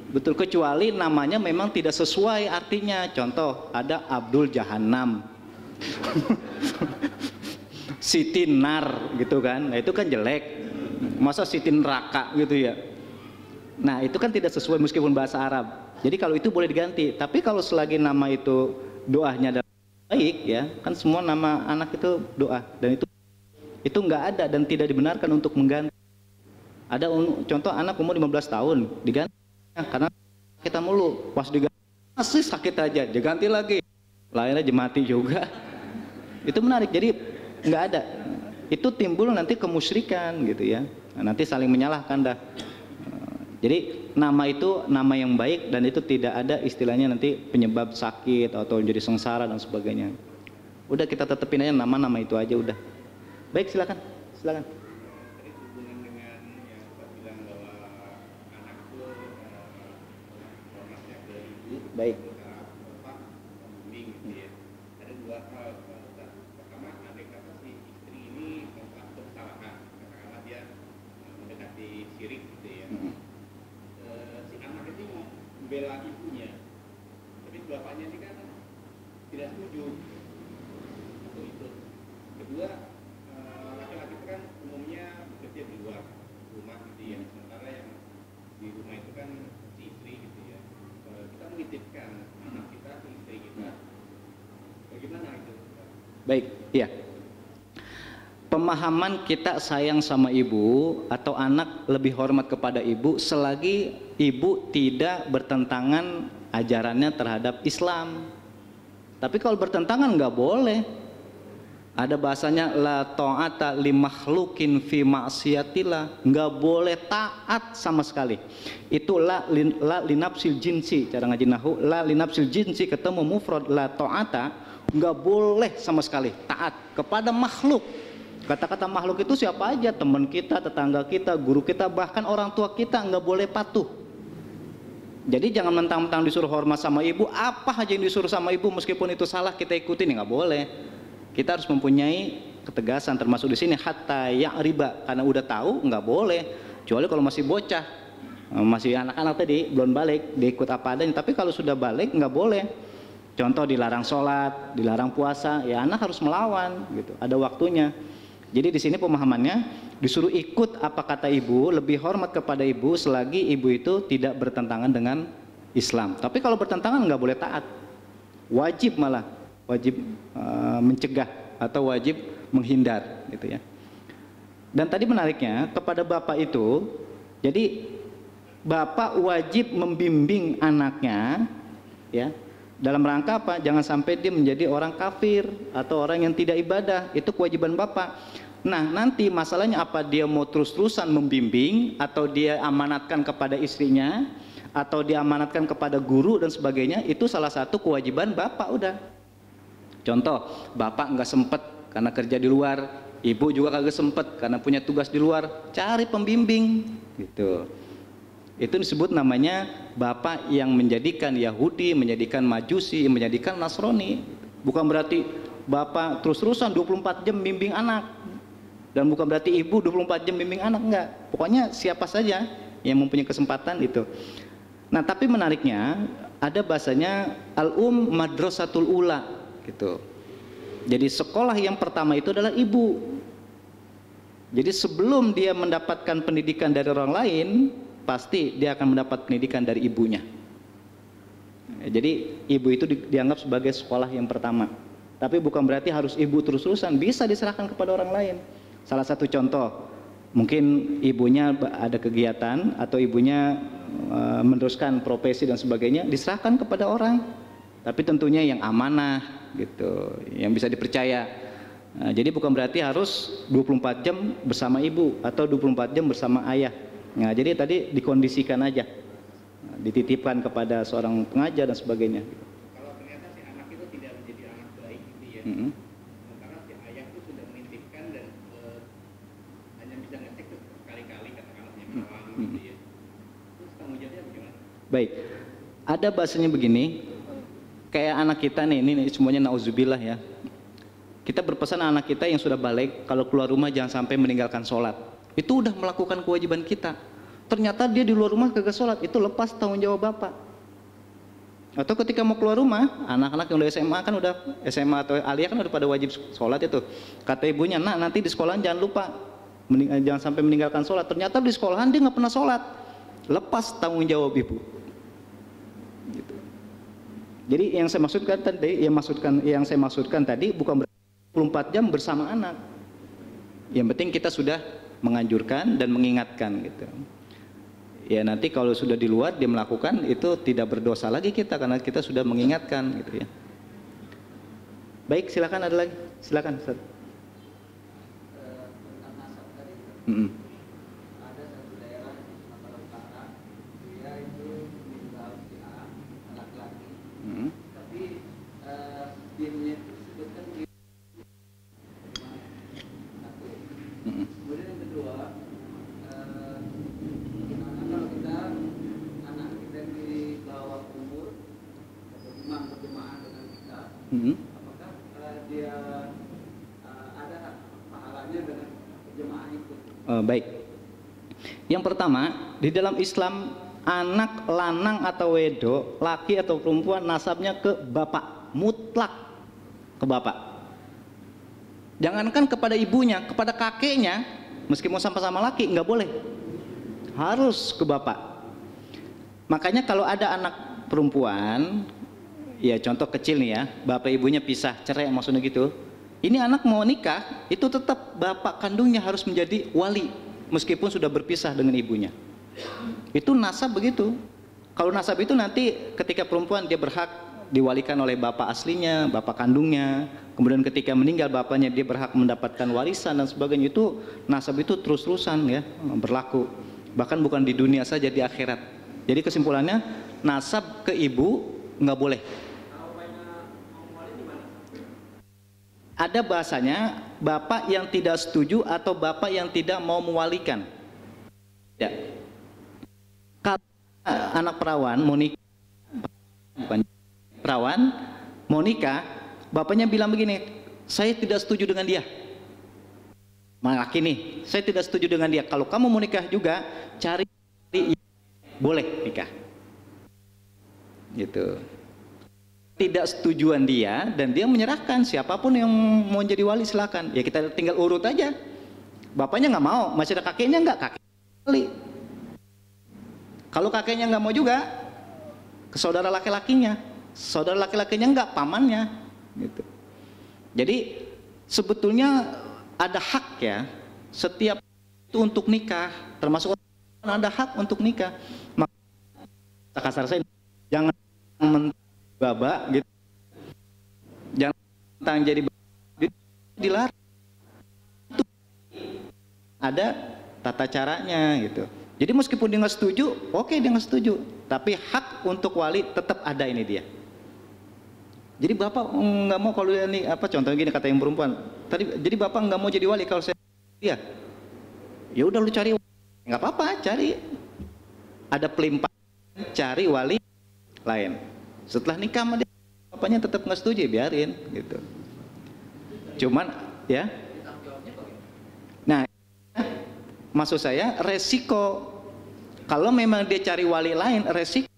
Betul, kecuali namanya memang tidak sesuai artinya. Contoh, ada Abdul Jahannam. Siti Nar gitu kan. Nah, itu kan jelek. Masa Siti Neraka gitu ya. Nah, itu kan tidak sesuai meskipun bahasa Arab. Jadi kalau itu boleh diganti. Tapi kalau selagi nama itu doanya baik ya, kan semua nama anak itu doa, dan itu nggak ada dan tidak dibenarkan untuk mengganti. Ada contoh anak umur 15 tahun diganti karena kita mulu, pas diganti masih sakit aja, diganti lagi, lahirnya mati juga. Itu menarik. Jadi nggak ada. Itu timbul nanti kemusyrikan gitu ya. Nah, nanti saling menyalahkan dah. Jadi nama itu nama yang baik dan itu tidak ada istilahnya nanti penyebab sakit atau jadi sengsara dan sebagainya. Udah kita tetepin aja nama-nama itu aja udah. Baik, silakan. Silakan. Tadi hubungan dengan yang Pak bilang bahwa anak itu hormatnya ke ibu. Baik. Bapak membimbing gitu ya. Ada dua hal Pak Ustaz. Pertama, andai kata si istri ini melakukan kesalahan, katakanlah dia mendekati syirik gitu ya. Si anak itu membela ibunya, tapi bapaknya ini kan tidak setuju. Satu itu. Kedua, laki-laki itu kan umumnya bekerja di luar rumah gitu ya, sementara yang di rumah itu kan si istri gitu ya. Kita menitipkan anak kita ke istri kita, bagaimana itu? Baik, iya. Pemahaman kita sayang sama ibu atau anak lebih hormat kepada ibu selagi ibu tidak bertentangan ajarannya terhadap Islam. Tapi kalau bertentangan nggak boleh. Ada bahasanya la ta'ata li makhlukin fi ma'siyatillah, nggak boleh taat sama sekali. Itu la linafsil jinsi, cara ngaji nahwu, la linafsil jinsi ketemu mufrad la ta'ata, nggak boleh sama sekali taat kepada makhluk. Kata-kata makhluk itu siapa aja, teman kita, tetangga kita, guru kita, bahkan orang tua kita nggak boleh patuh. Jadi jangan mentang-mentang disuruh hormat sama ibu, apa aja yang disuruh sama ibu meskipun itu salah kita ikutin, nggak boleh. Kita harus mempunyai ketegasan, termasuk di sini hatta ya'riba, karena udah tahu nggak boleh. Kecuali kalau masih bocah, masih anak-anak tadi belum balik, dia ikut apa adanya. Tapi kalau sudah balik nggak boleh. Contoh dilarang sholat, dilarang puasa, ya anak harus melawan, gitu. Ada waktunya. Jadi di sini pemahamannya disuruh ikut apa kata ibu, lebih hormat kepada ibu selagi ibu itu tidak bertentangan dengan Islam. Tapi kalau bertentangan nggak boleh taat, wajib malah wajib mencegah atau wajib menghindar, gitu ya. Dan tadi menariknya kepada bapak itu, jadi bapak wajib membimbing anaknya, ya, dalam rangka apa? Jangan sampai dia menjadi orang kafir atau orang yang tidak ibadah. Itu kewajiban bapak. Nah, nanti masalahnya apa? Dia mau terus-terusan membimbing, atau dia amanatkan kepada istrinya, atau dia amanatkan kepada guru dan sebagainya. Itu salah satu kewajiban bapak udah. Contoh, bapak nggak sempet karena kerja di luar, ibu juga kagak sempet karena punya tugas di luar, cari pembimbing gitu. Itu disebut namanya bapak yang menjadikan Yahudi, menjadikan Majusi, menjadikan Nasrani. Bukan berarti bapak terus-terusan 24 jam bimbing anak, dan bukan berarti ibu 24 jam bimbing anak, enggak. Pokoknya siapa saja yang mempunyai kesempatan itu. Nah, tapi menariknya ada bahasanya al-um madrasatul ula gitu. Jadi sekolah yang pertama itu adalah ibu. Jadi sebelum dia mendapatkan pendidikan dari orang lain, pasti dia akan mendapat pendidikan dari ibunya. Jadi ibu itu dianggap sebagai sekolah yang pertama. Tapi bukan berarti harus ibu terus-terusan, bisa diserahkan kepada orang lain. Salah satu contoh, mungkin ibunya ada kegiatan atau ibunya meneruskan profesi dan sebagainya, diserahkan kepada orang. Tapi tentunya yang amanah gitu, yang bisa dipercaya. Nah, jadi bukan berarti harus 24 jam bersama ibu atau 24 jam bersama ayah. Nah, jadi tadi dikondisikan aja, dititipkan kepada seorang pengajar dan sebagainya. Kalau ternyata si anak itu tidak menjadi anak baik gitu ya, karena si ayah itu sudah menitipkan dan hanya bisa ngecek sekali-kali katakanlah yang awam gitu ya, terus tanggung jawabnya bagaimana? Baik, ada bahasanya begini, kayak anak kita nih, ini semuanya nauzubillah ya. Kita berpesan anak kita yang sudah balik, kalau keluar rumah jangan sampai meninggalkan sholat. Itu udah melakukan kewajiban kita. Ternyata dia di luar rumah kagak sholat, itu lepas tanggung jawab bapak. Atau ketika mau keluar rumah, anak-anak yang udah SMA kan udah SMA atau aliyah kan udah pada wajib sholat itu. Kata ibunya, nah nanti di sekolahan jangan lupa, jangan sampai meninggalkan sholat. Ternyata di sekolahan dia nggak pernah sholat, lepas tanggung jawab ibu. Gitu. Jadi yang saya maksudkan tadi, bukan 24 jam bersama anak. Yang penting kita sudah menganjurkan dan mengingatkan gitu. Ya nanti kalau sudah di luar dia melakukan, itu tidak berdosa lagi kita karena kita sudah mengingatkan gitu ya. Baik, silakan, ada lagi. Silakan, Ustaz. Tentang nasab tadi, ada satu daerah di Sumatera Utara, dia itu meninggal si A, laki-laki, tapi dinnya itu disebutkan di satu. Kemudian yang kedua, gimana kalau kita anak kita di bawah umur atau imam berjemaah dengan kita, apakah dia ada pahalanya dengan berjemaah itu? Baik. Yang pertama, di dalam Islam anak lanang atau wedo, laki atau perempuan, nasabnya ke bapak, mutlak ke bapak. Jangankan kepada ibunya, kepada kakeknya, meskipun sama-sama laki, nggak boleh, harus ke bapak. Makanya kalau ada anak perempuan, ya contoh kecil nih ya, bapak ibunya pisah, cerai maksudnya gitu, ini anak mau nikah, itu tetap bapak kandungnya harus menjadi wali, meskipun sudah berpisah dengan ibunya. Itu nasab begitu. Kalau nasab itu nanti ketika perempuan dia berhak diwalikan oleh bapak aslinya, bapak kandungnya. Kemudian ketika meninggal bapaknya dia berhak mendapatkan warisan dan sebagainya. Itu nasab itu terus-terusan ya berlaku. Bahkan bukan di dunia saja, di akhirat. Jadi kesimpulannya nasab ke ibu nggak boleh. Ada bahasanya bapak yang tidak setuju atau bapak yang tidak mau mewalikan. Ya. Kalau anak perawan mau nikah, bukan perawan mau nikah, bapaknya bilang begini, saya tidak setuju dengan dia. Laki nih, saya tidak setuju dengan dia. Kalau kamu mau nikah juga, cari boleh nikah. Gitu. Tidak setujuan dia dan dia menyerahkan siapapun yang mau jadi wali silakan. Ya kita tinggal urut aja. Bapaknya nggak mau, masih ada kakeknya nggak, kakek wali. Kalau kakeknya nggak mau juga, ke saudara laki-lakinya. Saudara laki-lakinya nggak, pamannya. Gitu. Jadi sebetulnya ada hak ya setiap itu untuk nikah, termasuk ada hak untuk nikah. Maka kasar saya, jangan babak gitu, jangan tentang jadi dilarang. Itu ada tata caranya gitu. Jadi meskipun dia nggak setuju, oke dia nggak setuju, tapi hak untuk wali tetap ada, ini dia. Jadi bapak nggak mau kalau ini apa, contohnya gini kata yang perempuan tadi, jadi bapak nggak mau jadi wali kalau saya dia, ya udah lu cari, nggak apa-apa, cari, ada pelimpahan, cari wali lain. Setelah nikah sama dia, bapaknya tetap nggak setuju, biarin gitu. Cuman ya, nah maksud saya resiko kalau memang dia cari wali lain, resiko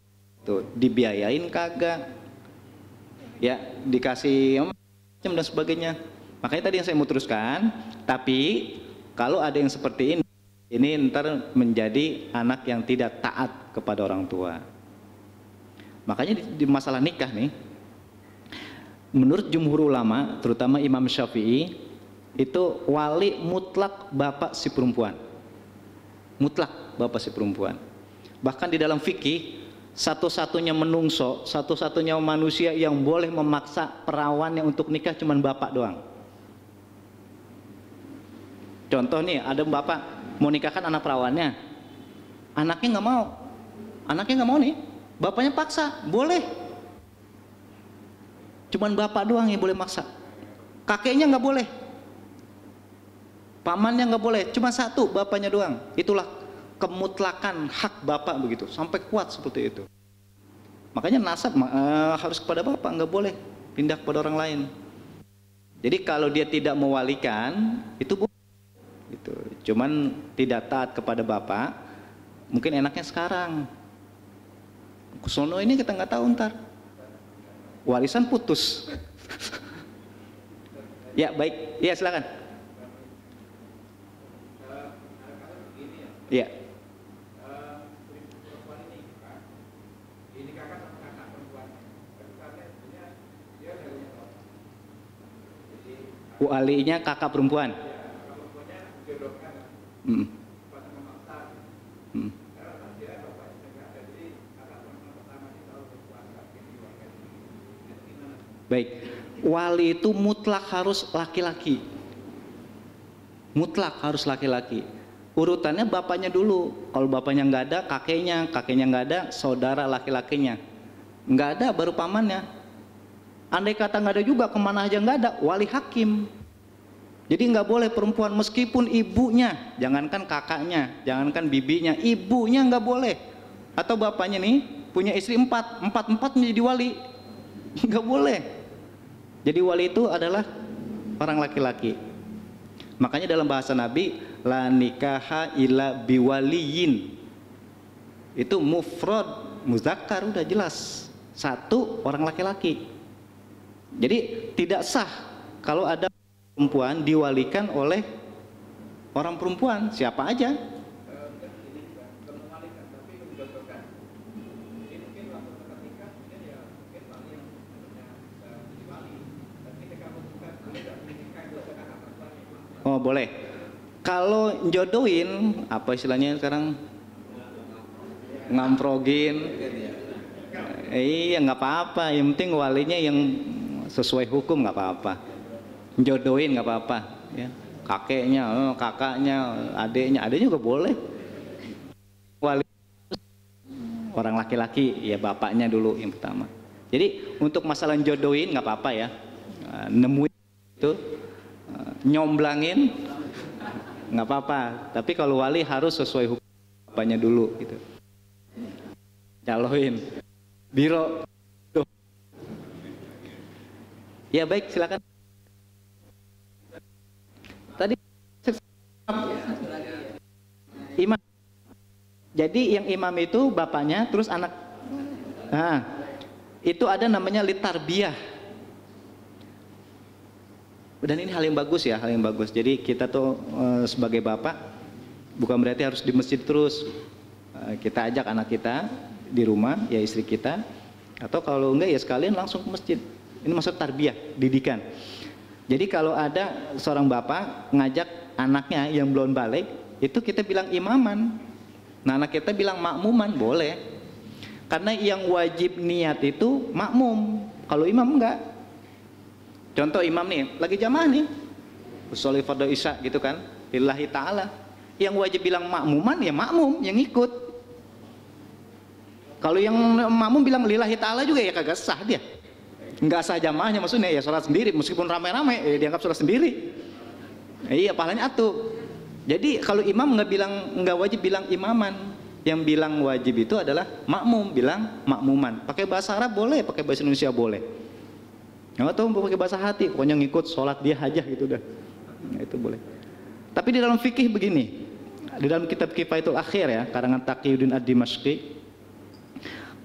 tuh dibiayain kagak, ya dikasih macam dan sebagainya. Makanya tadi yang saya mau teruskan, tapi kalau ada yang seperti ini ntar menjadi anak yang tidak taat kepada orang tua. Makanya di masalah nikah nih, menurut jumhur ulama, terutama Imam Syafi'i, itu wali mutlak bapak si perempuan, mutlak bapak si perempuan. Bahkan di dalam fikih, satu-satunya menungso, satu-satunya manusia yang boleh memaksa perawannya untuk nikah cuman bapak doang. Contoh nih, ada bapak mau nikahkan anak perawannya, anaknya nggak mau nih, bapaknya paksa, boleh. Cuman bapak doang yang boleh maksa, kakeknya nggak boleh, pamannya nggak boleh, cuma satu, bapaknya doang. Itulah kemutlakan hak bapak begitu, sampai kuat seperti itu. Makanya nasab harus kepada bapak, nggak boleh pindah kepada orang lain. Jadi kalau dia tidak mewalikan, itu boleh. Gitu. Cuman tidak taat kepada bapak, mungkin enaknya sekarang. Kusono ini kita nggak tahu ntar warisan putus. Ya baik, ya silakan. Ya. Walinya kakak perempuan. Baik, wali itu mutlak harus laki-laki, mutlak harus laki-laki. Urutannya bapaknya dulu. Kalau bapaknya nggak ada, kakeknya nggak ada, saudara laki-lakinya nggak ada, baru pamannya. Andai kata nggak ada juga, kemana aja nggak ada, wali hakim. Jadi nggak boleh perempuan, meskipun ibunya, jangankan kakaknya, jangankan bibinya, ibunya nggak boleh. Atau bapaknya nih punya istri empat menjadi wali, nggak boleh. Jadi wali itu adalah orang laki-laki. Makanya dalam bahasa Nabi, la nikaha illa biwaliyin. Itu mufrad, muzakkar, udah jelas. Satu orang laki-laki. Jadi tidak sah kalau ada perempuan diwalikan oleh orang perempuan, siapa aja. Oh boleh. Kalau jodohin, apa istilahnya sekarang, ngamprogin, iya nggak apa-apa. Yang penting walinya yang sesuai hukum, nggak apa-apa. Jodohin nggak apa-apa. Ya. Kakeknya, kakaknya, adiknya juga boleh. Wali orang laki-laki, ya bapaknya dulu yang pertama. Jadi untuk masalah jodohin nggak apa-apa ya. Nemuin itu, nyomblangin nggak apa-apa, tapi kalau wali harus sesuai hukum bapaknya dulu gitu. Caloin biro. Ya baik, silakan. Tadi imam, jadi yang imam itu bapaknya, terus anak. Nah, itu ada namanya litarbiyah. Dan ini hal yang bagus ya, hal yang bagus. Jadi kita tuh sebagai bapak bukan berarti harus di masjid terus. Kita ajak anak kita di rumah, ya istri kita, atau kalau enggak ya sekalian langsung ke masjid. Ini maksud tarbiyah, didikan. Jadi kalau ada seorang bapak ngajak anaknya yang belum balik, itu kita bilang imaman. Nah, anak kita bilang makmuman boleh. Karena yang wajib niat itu makmum. Kalau imam enggak. Contoh imam nih, lagi jamaah nih. Usolli fardhu isya gitu kan. Lillahi ta'ala. Yang wajib bilang makmuman ya makmum yang ikut. Kalau yang makmum bilang lillahi ta'ala juga ya kagak sah dia. Enggak sah jamaahnya, maksudnya ya sholat sendiri. Meskipun ramai-ramai ya dianggap sholat sendiri. Iya, pahalanya atuh. Jadi kalau imam nggak wajib bilang imaman, yang bilang wajib itu adalah makmum, bilang makmuman. Pakai bahasa Arab boleh, pakai bahasa Indonesia boleh. Nggak tahu pakai bahasa hati, pokoknya ngikut sholat dia aja gitu dah. Nah, itu boleh. Tapi di dalam fikih begini, di dalam kitab Kifayatul Akhir ya, karangan Taqiyuddin Ad-Dimashqi,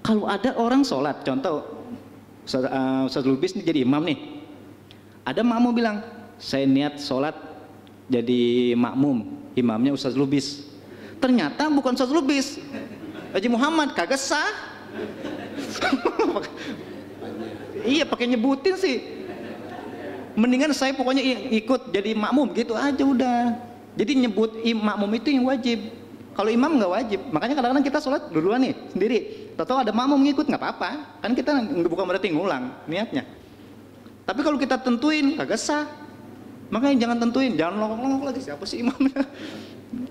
kalau ada orang sholat, contoh Ustaz Lubis ini jadi imam nih, ada makmum bilang, saya niat sholat jadi makmum, imamnya Ustaz Lubis. Ternyata bukan Ustaz Lubis, Haji Muhammad, kagak sah. Iya, pakai nyebutin sih. Mendingan saya pokoknya ikut jadi makmum gitu aja udah. Jadi nyebut makmum itu yang wajib. Kalau imam nggak wajib. Makanya kadang-kadang kita sholat duluan nih sendiri. Tahu ada makmum ngikut nggak apa-apa. Kan kita bukan berarti ngulang niatnya. Tapi kalau kita tentuin kagak sah. Makanya jangan tentuin, jangan longok-longok lagi siapa sih imamnya.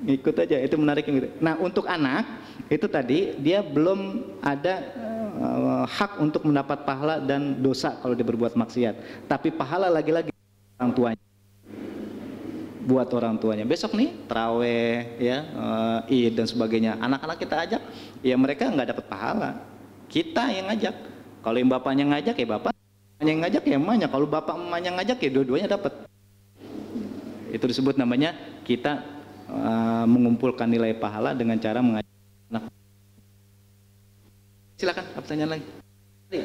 Ngikut aja, itu menarik gitu. Nah, untuk anak itu tadi dia belum ada hak untuk mendapat pahala dan dosa kalau dia berbuat maksiat. Tapi pahala lagi-lagi orang tuanya. Buat orang tuanya. Besok nih taraweh ya, Id dan sebagainya. Anak-anak kita ajak, ya mereka nggak dapat pahala. Kita yang ngajak. Kalau yang bapaknya ngajak ya bapak, yang ngajak ya emaknya. Kalau bapak emaknya ngajak ya dua-duanya dapat. Itu disebut namanya kita mengumpulkan nilai pahala dengan cara mengajak anak. Silakan, apa pertanyaan lagi?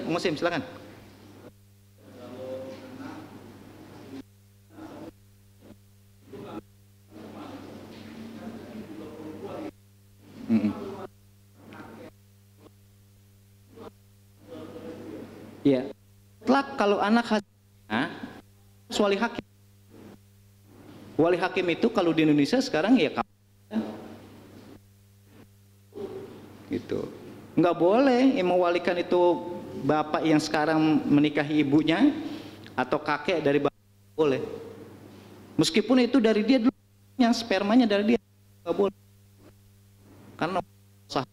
Musim, silakan. Ya, setelah kalau anak hasilnya wali hakim. Wali hakim itu kalau di Indonesia sekarang ya gitu. Nggak boleh yang mewalikan itu bapak yang sekarang menikahi ibunya atau kakek dari bapak, boleh. Meskipun itu dari dia dulu, yang spermanya dari dia, nggak boleh. Karena sah.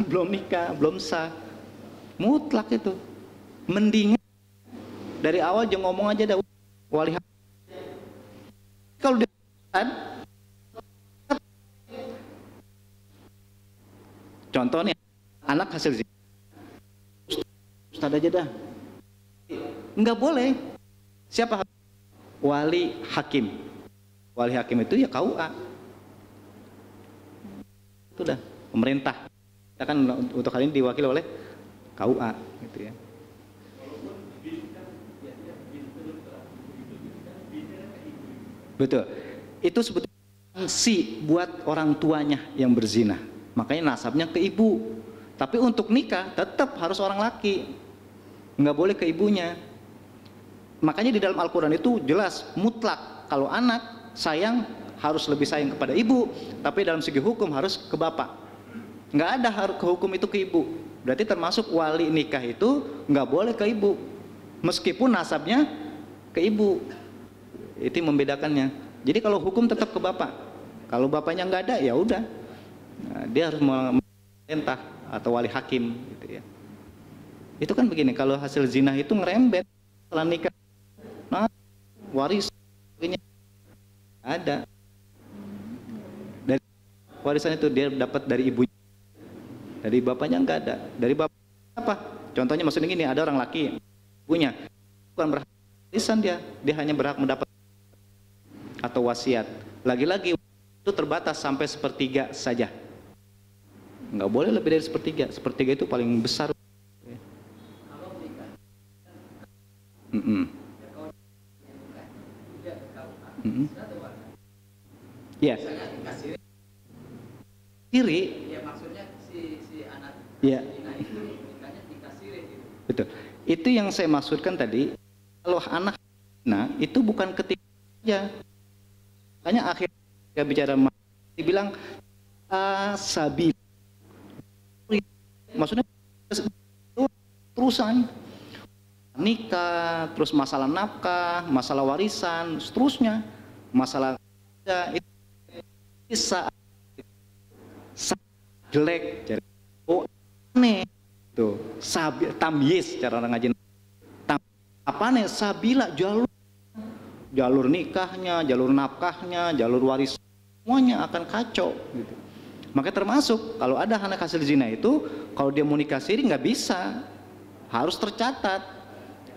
Belum nikah, belum sah. Mutlak itu. Mendingan dari awal jangan ngomong aja dah wali hakim. Kalau dia contohnya anak hasil zina, Ustaz aja dah, nggak boleh. Siapa? Wali hakim. Wali hakim itu ya KUA. Itu dah pemerintah. Kita kan untuk kali ini diwakili oleh KUA, gitu ya. Betul. Itu sebetulnya sanksi buat orang tuanya yang berzina. Makanya nasabnya ke ibu. Tapi untuk nikah tetap harus orang laki. Nggak boleh ke ibunya. Makanya di dalam Al-Quran itu jelas mutlak. Kalau anak sayang harus lebih sayang kepada ibu. Tapi dalam segi hukum harus ke bapak. Nggak ada ke hukum itu ke ibu. Berarti termasuk wali nikah itu nggak boleh ke ibu. Meskipun nasabnya ke ibu. Itu yang membedakannya. Jadi kalau hukum tetap ke bapak. Kalau bapaknya nggak ada, ya udah. Nah, dia harus memerintah atau wali hakim, gitu ya. Itu kan begini. Kalau hasil zina itu ngerembet setelah nikah, nah, waris, ada. Dari warisan itu dia dapat dari ibunya, dari bapaknya nggak ada. Dari bapak apa? Contohnya maksudnya gini, ada orang laki, ibunya bukan berhak warisan dia hanya berhak mendapat atau wasiat. Lagi-lagi itu terbatas sampai sepertiga saja. Nggak boleh lebih dari sepertiga. Sepertiga itu paling besar. Ya. Siri. Ya maksudnya si anak. Ya. Nikahnya nikah siri gitu. Betul. Itu yang saya maksudkan tadi. Kalau anak, nah itu bukan ketika saja. Makanya akhirnya bicara dibilang sabil. Maksudnya terusan nikah, terus masalah nafkah, masalah warisan, seterusnya, masalah itu saat jelek, jadi aneh tuh, tamyiz cara orang ngaji. Apa nih sabila jalur nikahnya, jalur nafkahnya, jalur waris semuanya akan kacau gitu. Makanya termasuk kalau ada anak hasil zina itu, kalau dia mau nikah siri nggak bisa, harus tercatat,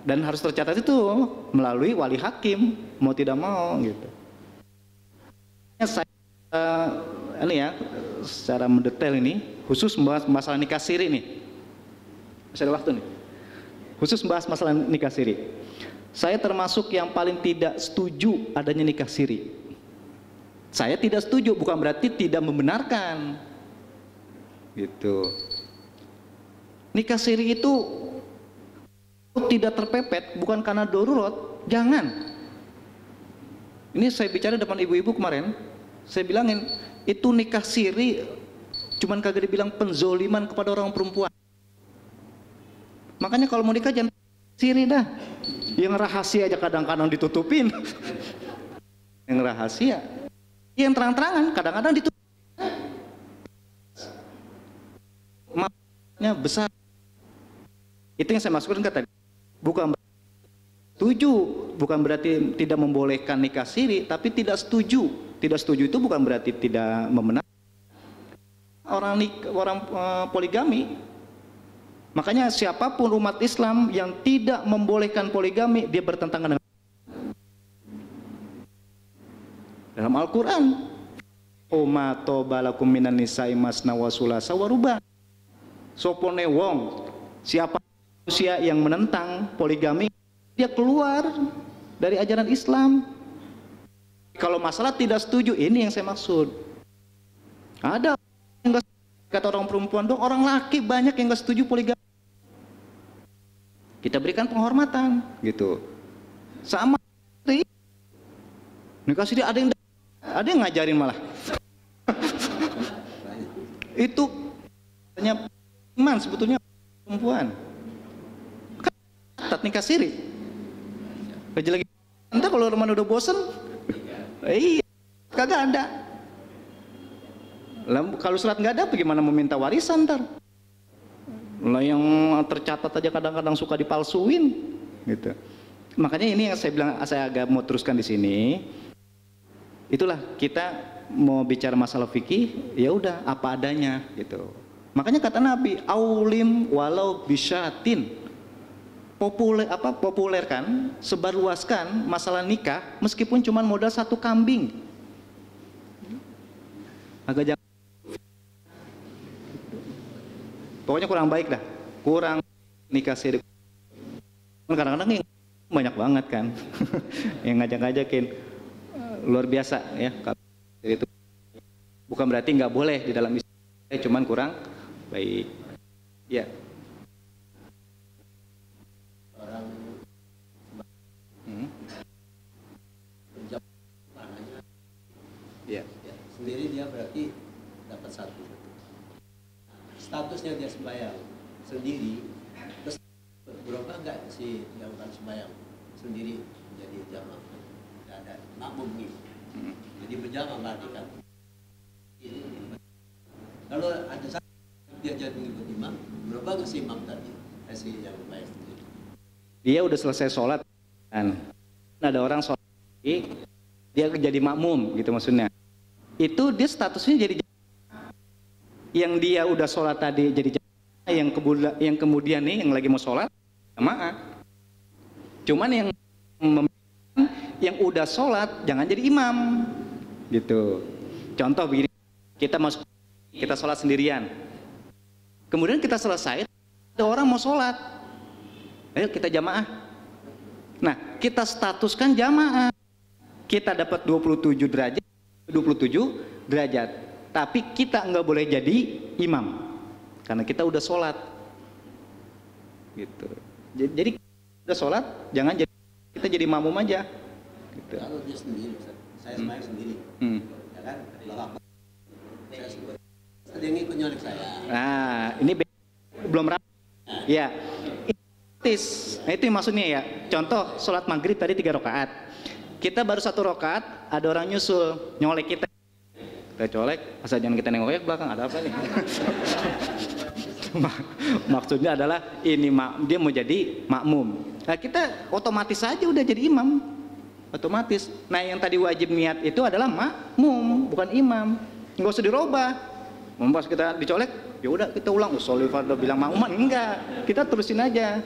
dan harus tercatat itu melalui wali hakim, mau tidak mau gitu. Saya ini ya secara mendetail ini khusus membahas masalah nikah siri nih, masih ada waktu nih, khusus membahas masalah nikah siri. Saya termasuk yang paling tidak setuju adanya nikah siri. Saya tidak setuju, bukan berarti tidak membenarkan gitu. Nikah siri itu tidak terpepet bukan karena darurat, jangan. Ini saya bicara depan ibu-ibu kemarin, saya bilangin itu nikah siri cuman kagak dibilang penzoliman kepada orang perempuan. Makanya kalau mau nikah jangan siri dah. Yang rahasia aja kadang-kadang ditutupin. Yang rahasia, yang terang-terangan kadang-kadang ditutupin. Makanya besar. Itu yang saya maksudkan tadi. Bukan setuju, bukan berarti tidak membolehkan nikah siri, tapi tidak setuju. Tidak setuju itu bukan berarti tidak membenarkan orang poligami. Makanya siapapun umat Islam yang tidak membolehkan poligami, dia bertentangan dengan dalam Al-Quran. Oma tobalakum minan nisa'i masna wa sulasa wa ruba. Sopone wong, siapa manusia yang menentang poligami, dia keluar dari ajaran Islam. Kalau masalah tidak setuju, ini yang saya maksud. Ada yang gak, kata orang perempuan dong, orang laki banyak yang gak setuju poligami. Kita berikan penghormatan gitu. Sama nikah siri ada yang ngajarin malah. Itu hanya iman sebetulnya perempuan. Kan nikah siri. Lagi entah kalau teman udah bosen, iya kagak ada. Kalau surat nggak ada, bagaimana meminta warisan ntar? Lah yang tercatat aja kadang-kadang suka dipalsuin, gitu. Makanya ini yang saya bilang, saya agak mau teruskan di sini. Itulah kita mau bicara masalah fikih, ya udah apa adanya, gitu. Makanya kata Nabi, aulim walau bisyatin, populerkan, sebarluaskan masalah nikah, meskipun cuma modal 1 kambing. Agak jangan. Pokoknya kurang baik dah, kurang nikah siri. Kadang-kadang yang banyak banget kan, yang ngajak-ngajakin luar biasa ya. Itu bukan berarti nggak boleh di dalam Islam, cuman kurang baik. Ya. Orang Ya. sendiri dia berarti dapat 1. Statusnya dia sembahyang sendiri, terus berubah enggak si yang bukan sembahyang sendiri menjadi jamaah, nggak ada makmum gitu. Jadi berjamaah berarti kan. Kalau ada satu dia jadi ikut imam, berubah nggak si imam tadi, si yang sembahyang sendiri? Dia udah selesai sholat kan, ada orang sholat dia jadi makmum gitu maksudnya. Itu dia statusnya jadi yang dia udah sholat tadi jadi yang kemudian nih yang lagi mau sholat jamaah. Cuman yang udah sholat jangan jadi imam gitu. Contoh begini, kita sholat sendirian, kemudian kita selesai, ada orang mau sholat, ayo kita jamaah. Nah kita statuskan jamaah, kita dapat 27 derajat, tapi kita nggak boleh jadi imam karena kita udah sholat gitu. Jadi udah sholat jangan jadi, kita jadi makmum aja gitu. Kalau dia sendiri, saya sembahyang sendiri, ya kan? Saya sebut nyolek saya. Nah, ini belum rapi. Ya. Nah, itu yang maksudnya ya. Contoh sholat maghrib tadi 3 rakaat. Kita baru 1 rakaat, ada orang nyusul, nyolek kita. Kita colek, asal jangan kita nengok ke belakang, ada apa nih? Maksudnya adalah ini dia mau jadi makmum. Nah, kita otomatis saja udah jadi imam. Otomatis. Nah, yang tadi wajib niat itu adalah makmum, bukan imam. Nggak usah dirubah. Pas kita dicolek, ya udah kita ulang. Usolli fardhu bilang makmuman, enggak. Kita terusin aja.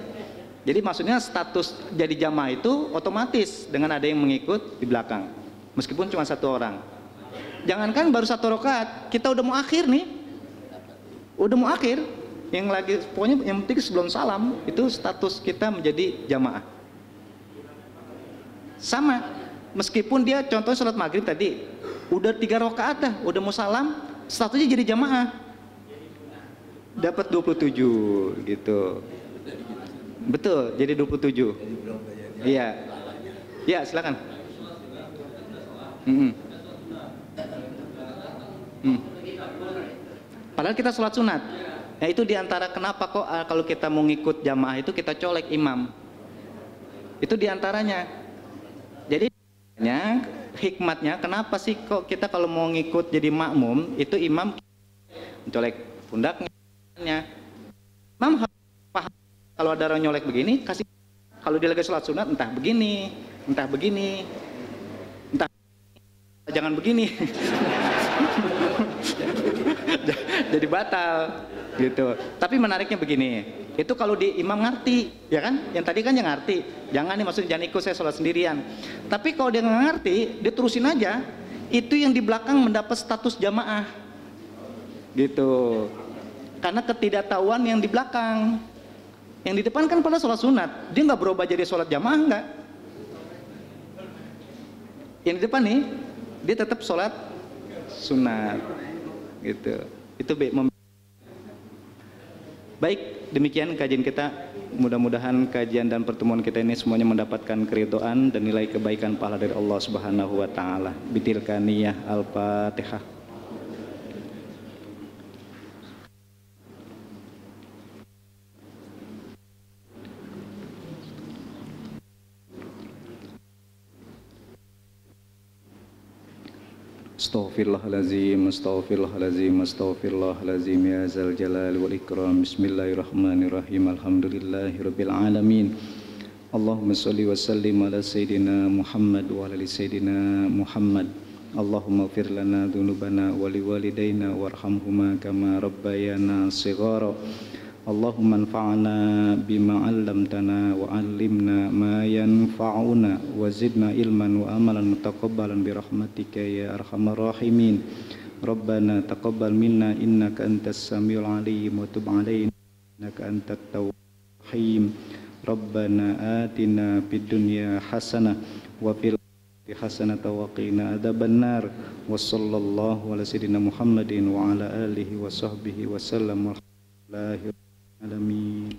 Jadi maksudnya status jadi jamaah itu otomatis dengan ada yang mengikut di belakang. Meskipun cuma 1 orang. Jangankan baru 1 rakaat, kita udah mau akhir nih. Udah mau akhir. Yang lagi pokoknya yang penting sebelum salam itu status kita menjadi jamaah. Sama, meskipun dia contohnya sholat maghrib tadi udah 3 rakaat dah, udah mau salam, statusnya jadi jamaah, dapat 27 gitu. Betul, jadi 27. Iya, ya silakan. Padahal kita sholat sunat. Nah, itu diantara kenapa kok kalau kita mau ngikut jamaah itu kita colek imam. Itu diantaranya. Jadi hikmatnya kenapa sih kok kita kalau mau ngikut jadi makmum itu imam mencolek pundaknya. Imam harus paham kalau ada orang nyolek begini kasih, kalau dia lagi sholat sunat entah begini, entah jangan begini. Jadi batal gitu. Tapi menariknya begini, itu kalau di imam ngerti, ya kan? Yang tadi kan yang ngerti, jangan nih maksudnya jangan ikut saya sholat sendirian. Tapi kalau dia nggak ngerti, dia terusin aja. Itu yang di belakang mendapat status jamaah, gitu. Karena ketidaktahuan yang di belakang, yang di depan kan pada sholat sunat, dia nggak berubah jadi sholat jamaah nggak. Yang di depan nih, dia tetap sholat sunat, gitu. Itu baik, demikian kajian kita. Mudah-mudahan kajian dan pertemuan kita ini semuanya mendapatkan keridhaan dan nilai kebaikan pahala dari Allah Subhanahu wa taala. Bitilka niyah, Al-Fatihah. Astaghfirullahalazim, astaghfirullahalazim, astaghfirullahalazim, ya zal jalal wal ikram. Bismillahirrahmanirrahim. Alhamdulillahirabbil alamin. Allahumma shalli wa sallim ala sayidina Muhammad wa ala sayidina Muhammad. Allahumma ighfir lana dzunubana wa liwalidayna warhamhuma kama rabbayana shighara. Allahumma anfa'na bima 'allamtana wa 'allimna ma yanfa'una wa zidna ilman wa amalan mutaqabbalan bi rahmatika ya arhamar rahimin. Rabbana taqabbal minna innaka antas samiul 'alim wa tub 'alaina innaka antat tawwabur rahim. Rabbana atina fid dunya hasanah wa fil akhirati hasanah wa qina adzabannar. Wa sallallahu ala sayyidina Muhammadin wa ala alihi wa sahbihi wa sallam. Alhamdulillah. Alamin.